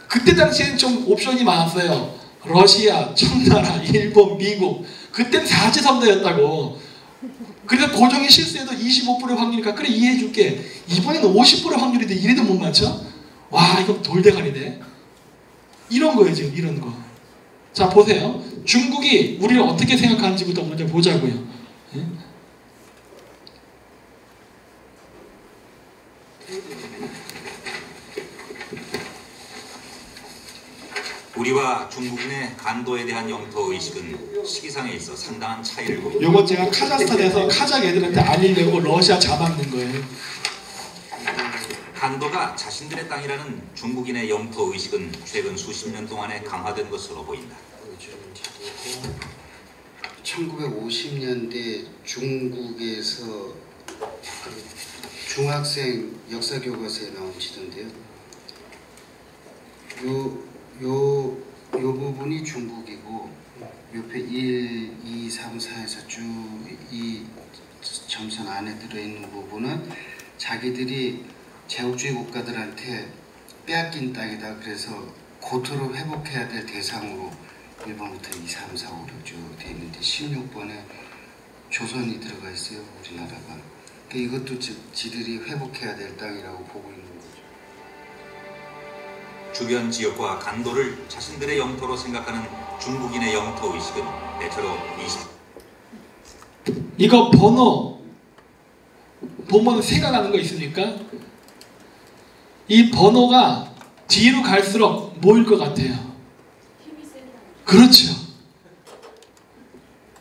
그때 당시에는 좀 옵션이 많았어요. 러시아, 청나라, 일본, 미국. 그땐 사지선다였다고. 그래서 고정이 실수해도 25%의 확률이니까 그래 이해해줄게. 이번에는 50%의 확률인데 이래도 못 맞춰? 와 이거 돌대가리네. 이런 거예요 지금 이런 거. 자 보세요. 중국이 우리를 어떻게 생각하는지부터 먼저 보자고요. 예? 우리와 중국인의 간도에 대한 영토 의식은 시기상에 있어 상당한 차이를 보입니다. 요거 제가 카자흐스탄에서 카자흐 애들한테 알리려고 러시아 잡아먹는 거예요. 간도가 자신들의 땅이라는 중국인의 영토 의식은 최근 수십 년 동안에 강화된 것으로 보인다. 1950년대 중국에서 중학생 역사 교과서에 나온 지도인데요. 요 부분이 중국이고 옆에 1, 2, 3, 4에서 쭉 이 점선 안에 들어있는 부분은 자기들이 제국주의 국가들한테 빼앗긴 땅이다. 그래서 고토로 회복해야 될 대상으로 1번부터 2, 3, 4, 5, 6 쭉 되어 있는데 16번에 조선이 들어가 있어요. 우리나라가. 그러니까 이것도 지들이 회복해야 될 땅이라고 보고 있는 거죠. 주변 지역과 간도를 자신들의 영토로 생각하는 중국인의 영토 의식은 대체로 이거 번호 보면 생각나는 거 있습니까? 이 번호가 뒤로 갈수록 뭐일 것 같아요? 그렇죠.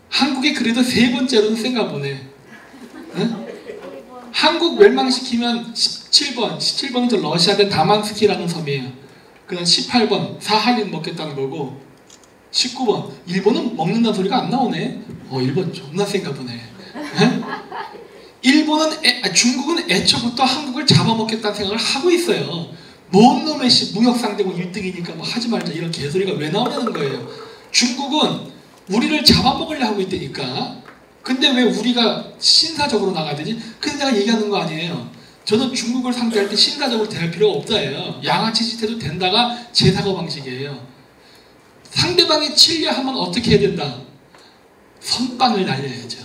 한국이 그래도 세 번째로는 센가 보네. 응? 한국 멸망시키면 17번은 러시아의 다만스키라는 섬이에요. 그다음 18번 사하린 먹겠다는 거고 19번 일본은 먹는다는 소리가 안 나오네. 일본 존나 센가 보네. 중국은 애초부터 한국을 잡아먹겠다는 생각을 하고 있어요. 뭔 놈의 무역 상대국 1등이니까 뭐 하지 말자 이런 개소리가 왜 나오냐는 거예요. 중국은 우리를 잡아먹으려 하고 있다니까. 근데 왜 우리가 신사적으로 나가야 되지? 그래서 내가 얘기하는 거 아니에요. 저는 중국을 상대할 때 신사적으로 대할 필요가 없다예요. 양아치 짓해도 된다가 제 사고방식이에요. 상대방이 치려 하면 어떻게 해야 된다? 선빵을 날려야죠.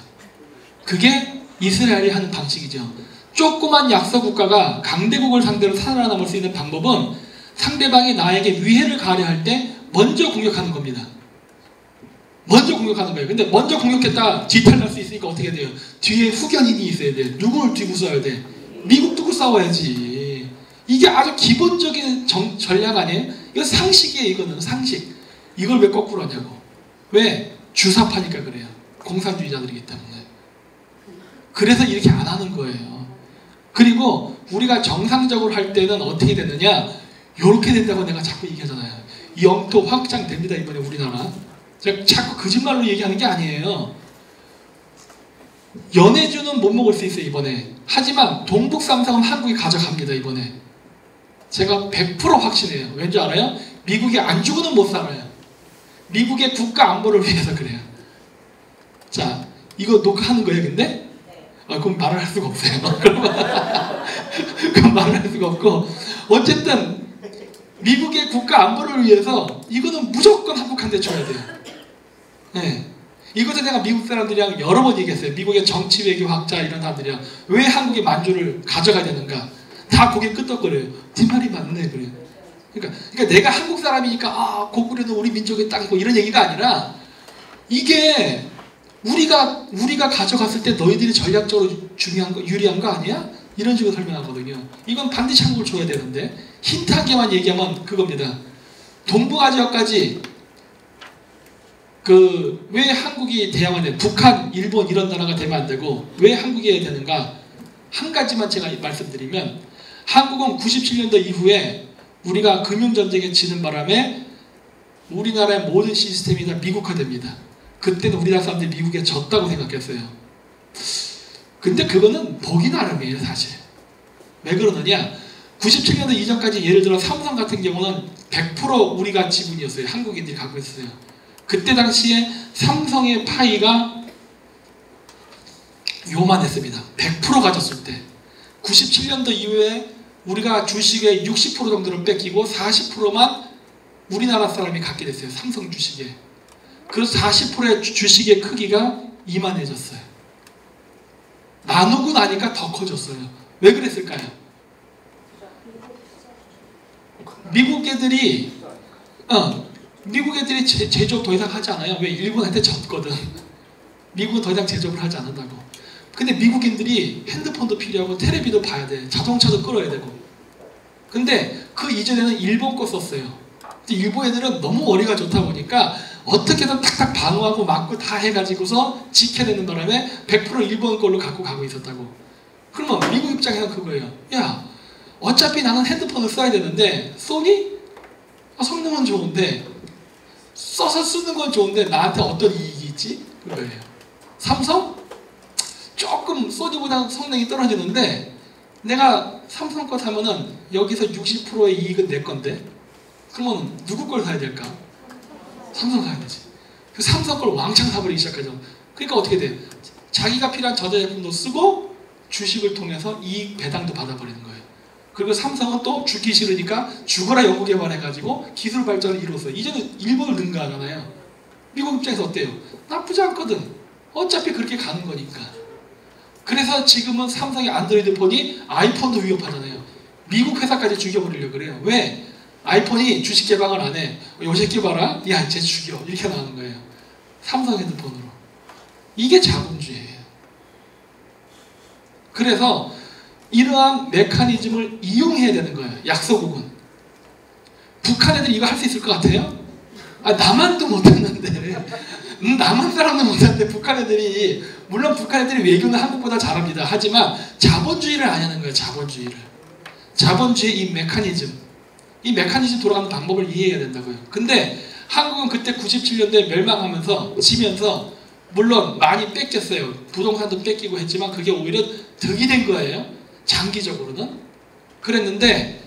그게 이스라엘이 하는 방식이죠. 조그만 약소국가가 강대국을 상대로 살아남을 수 있는 방법은 상대방이 나에게 위해를 가하려 할 때 먼저 공격하는 겁니다. 먼저 공격하는 거예요. 근데 먼저 공격했다가 뒤탈날 수 있으니까 어떻게 돼요? 뒤에 후견인이 있어야 돼. 누구를 두고 싸워야 돼? 미국 두고 싸워야지. 이게 아주 기본적인 전략 아니에요? 이거 상식이에요. 이거는 상식. 이걸 왜 거꾸로 하냐고. 왜? 주사파니까 그래요. 공산주의자들이기 때문에. 그래서 이렇게 안 하는 거예요. 그리고 우리가 정상적으로 할 때는 어떻게 되느냐? 이렇게 된다고 내가 자꾸 얘기하잖아요. 영토 확장됩니다. 이번에 우리나라. 제가 자꾸 거짓말로 얘기하는 게 아니에요. 연해주는 못 먹을 수 있어요. 이번에. 하지만 동북 삼성은 한국이 가져갑니다. 이번에. 제가 100% 확신해요. 왠지 알아요? 미국이 안 주고는 못 살아요. 미국의 국가 안보를 위해서 그래요. 자, 이거 녹화하는 거예요, 근데? 그럼 말을 할 수가 없어요. 그럼 말을 할 수가 없고. 어쨌든, 미국의 국가 안보를 위해서 이거는 무조건 한국한테 줘야 돼요. 네. 이것을 내가 미국 사람들이랑 여러 번 얘기했어요. 미국의 정치 외교 학자 이런 사람들이랑 왜 한국이 만주를 가져가야 되는가? 다 고개 끄덕거려요. 네 말이 맞네, 그래요. 그러니까 내가 한국 사람이니까 고구려는 우리 민족의 땅이고 이런 얘기가 아니라 이게 우리가 가져갔을 때 너희들이 전략적으로 중요한 거 유리한 거 아니야? 이런 식으로 설명하거든요. 이건 반드시 한국을 줘야 되는데 힌트하게만 얘기하면 그겁니다. 동북아시아까지 왜 한국이 돼야만 돼? 북한, 일본 이런 나라가 되면 안 되고 왜 한국이 해야 되는가? 한 가지만 제가 말씀드리면 한국은 97년도 이후에 우리가 금융전쟁에 지는 바람에 우리나라의 모든 시스템이 다 미국화됩니다. 그때는 우리나라 사람들이 미국에 졌다고 생각했어요. 근데 그거는 보기 나름이에요, 사실. 왜 그러느냐? 97년도 이전까지 예를 들어 삼성 같은 경우는 100% 우리가 지분이었어요. 한국인들이 갖고 있어요. 그때 당시에 삼성의 파이가 요만했습니다. 100% 가졌을 때. 97년도 이후에 우리가 주식의 60% 정도를 뺏기고 40%만 우리나라 사람이 갖게 됐어요. 삼성 주식에. 그래서 40%의 주식의 크기가 이만해졌어요. 나누고 나니까 더 커졌어요. 왜 그랬을까요? 미국 애들이 제조업 더 이상 하지 않아요. 왜? 일본한테 졌거든. 미국은 더 이상 제조업을 하지 않는다고. 근데 미국인들이 핸드폰도 필요하고 텔레비도 봐야 돼. 자동차도 끌어야 되고. 근데 그 이전에는 일본 거 썼어요. 일본 애들은 너무 머리가 좋다 보니까 어떻게든 탁탁 방어하고 막고 다 해가지고서 지켜내는 바람에 100% 일본 걸로 갖고 가고 있었다고. 그러면 미국 입장에서는 그거예요. 야, 어차피 나는 핸드폰을 써야 되는데 소니? 성능은 좋은데 써서 쓰는 건 좋은데 나한테 어떤 이익이 있지? 그거예요. 삼성? 조금 소니보다 성능이 떨어지는데 내가 삼성 거 사면은 여기서 60%의 이익은 내 건데 그러면 누구 걸 사야 될까? 삼성 사야 되지. 그 삼성 걸 왕창 사버리기 시작하죠. 그러니까 어떻게 돼? 자기가 필요한 전자제품도 쓰고 주식을 통해서 이익 배당도 받아버리는 거예요. 그리고 삼성은 또 죽기 싫으니까 죽어라 연구개발해가지고 기술 발전을 이뤘어요. 이제는 일본을 능가하잖아요. 미국 입장에서 어때요? 나쁘지 않거든. 어차피 그렇게 가는 거니까. 그래서 지금은 삼성의 안드로이드 폰이 아이폰도 위협하잖아요. 미국 회사까지 죽여버리려고 그래요. 왜? 아이폰이 주식 개방을 안 해. 요 새끼 봐라. 야, 쟤 죽여. 이렇게 나오는 거예요. 삼성 핸드폰으로. 이게 자본주의예요. 그래서 이러한 메커니즘을 이용해야 되는 거예요. 약소국은. 북한 애들이 이거 할 수 있을 것 같아요? 남한도 못했는데 남한 사람도 못했는데 북한 애들이, 물론 북한 애들이 외교는 한국보다 잘합니다. 하지만 자본주의를 안 하는 거예요. 자본주의를. 자본주의 이 메커니즘 돌아가는 방법을 이해해야 된다고요. 근데 한국은 그때 97년도에 멸망하면서 지면서 물론 많이 뺏겼어요. 부동산도 뺏기고 했지만 그게 오히려 득이 된 거예요. 장기적으로는. 그랬는데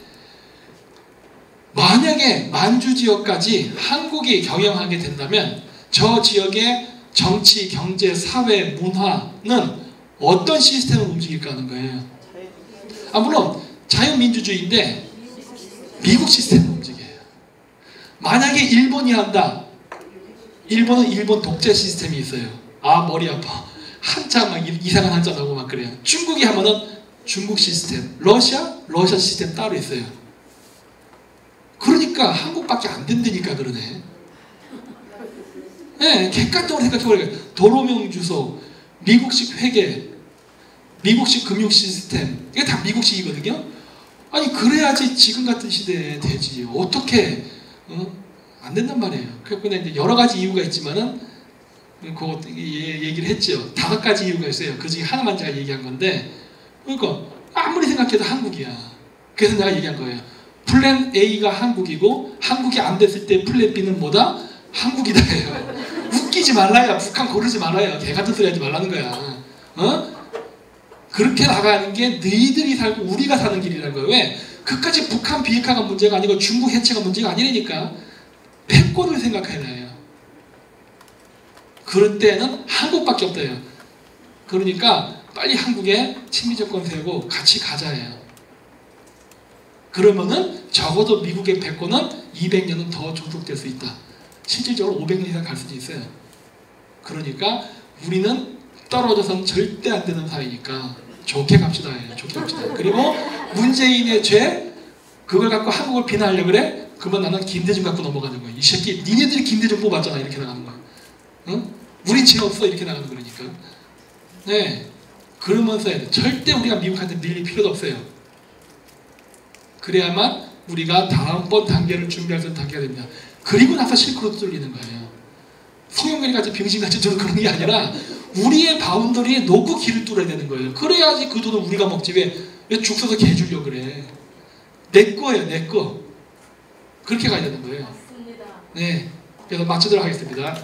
만약에 만주 지역까지 한국이 경영하게 된다면 저 지역의 정치, 경제, 사회, 문화는 어떤 시스템을 움직일까 하는 거예요. 물론 자유민주주의인데 미국 시스템을 움직여요. 만약에 일본이 한다. 일본은 일본 독재 시스템이 있어요. 머리 아파. 한자 막 이상한 한자 나오고 막 그래요. 중국이 하면은 중국 시스템, 러시아 시스템 따로 있어요. 그러니까 한국밖에 안 된다니까 그러네. 네, 객관적으로 생각해보니까 도로명 주소, 미국식 회계, 미국식 금융 시스템, 이게 다 미국식이거든요. 아니 그래야지 지금 같은 시대에 되지. 어떻게 안 된단 말이에요. 그래서 이제 여러 가지 이유가 있지만은 그거 얘기를 했죠. 5가지 이유가 있어요. 그 중에 하나만 제가 얘기한 건데, 그러니까 아무리 생각해도 한국이야. 그래서 내가 얘기한 거예요. 플랜 A가 한국이고 한국이 안 됐을 때 플랜 B는 뭐다? 한국이다 해요. 웃기지 말라요. 북한 고르지 말아요. 개 같은 소리 하지 말라는 거야. 그렇게 나가는 게 너희들이 살고 우리가 사는 길이라는 거예요. 왜? 그까지 북한 비핵화가 문제가 아니고 중국 해체가 문제가 아니라니까. 패권을 생각해야 해요. 그럴 때는 한국밖에 없대요. 그러니까 빨리 한국에 친미정권 세우고 같이 가자 해요. 그러면은 적어도 미국의 패권은 200년은 더 존속될 수 있다. 실질적으로 500년 이상 갈 수도 있어요. 그러니까 우리는 떨어져서는 절대 안 되는 사이니까 좋게 갑시다 해요. 좋게 갑시다. 그리고 문재인의 죄, 그걸 갖고 한국을 비난하려고 그래? 그러면 나는 김대중 갖고 넘어가는 거야. 이 새끼 니네들이 김대중 뽑았잖아. 이렇게 나가는 거야. 응? 우린 죄 없어. 이렇게 나가는 거니까. 네, 그러면서 해야 돼. 절대 우리가 미국한테 밀릴 필요도 없어요. 그래야만 우리가 다음번 단계를 준비할 수 있는 단계가 됩니다. 그리고 나서 실크로드 뚫리는 거예요. 송영길이 같이 병신같이 저는 그런 게 아니라 우리의 바운더리에 놓고 길을 뚫어야 되는 거예요. 그래야지 그 돈을 우리가 먹지. 왜 죽 서서 개 주려고 그래. 내 거예요. 내 거. 그렇게 가야 되는 거예요. 네, 그래서 마치도록 하겠습니다.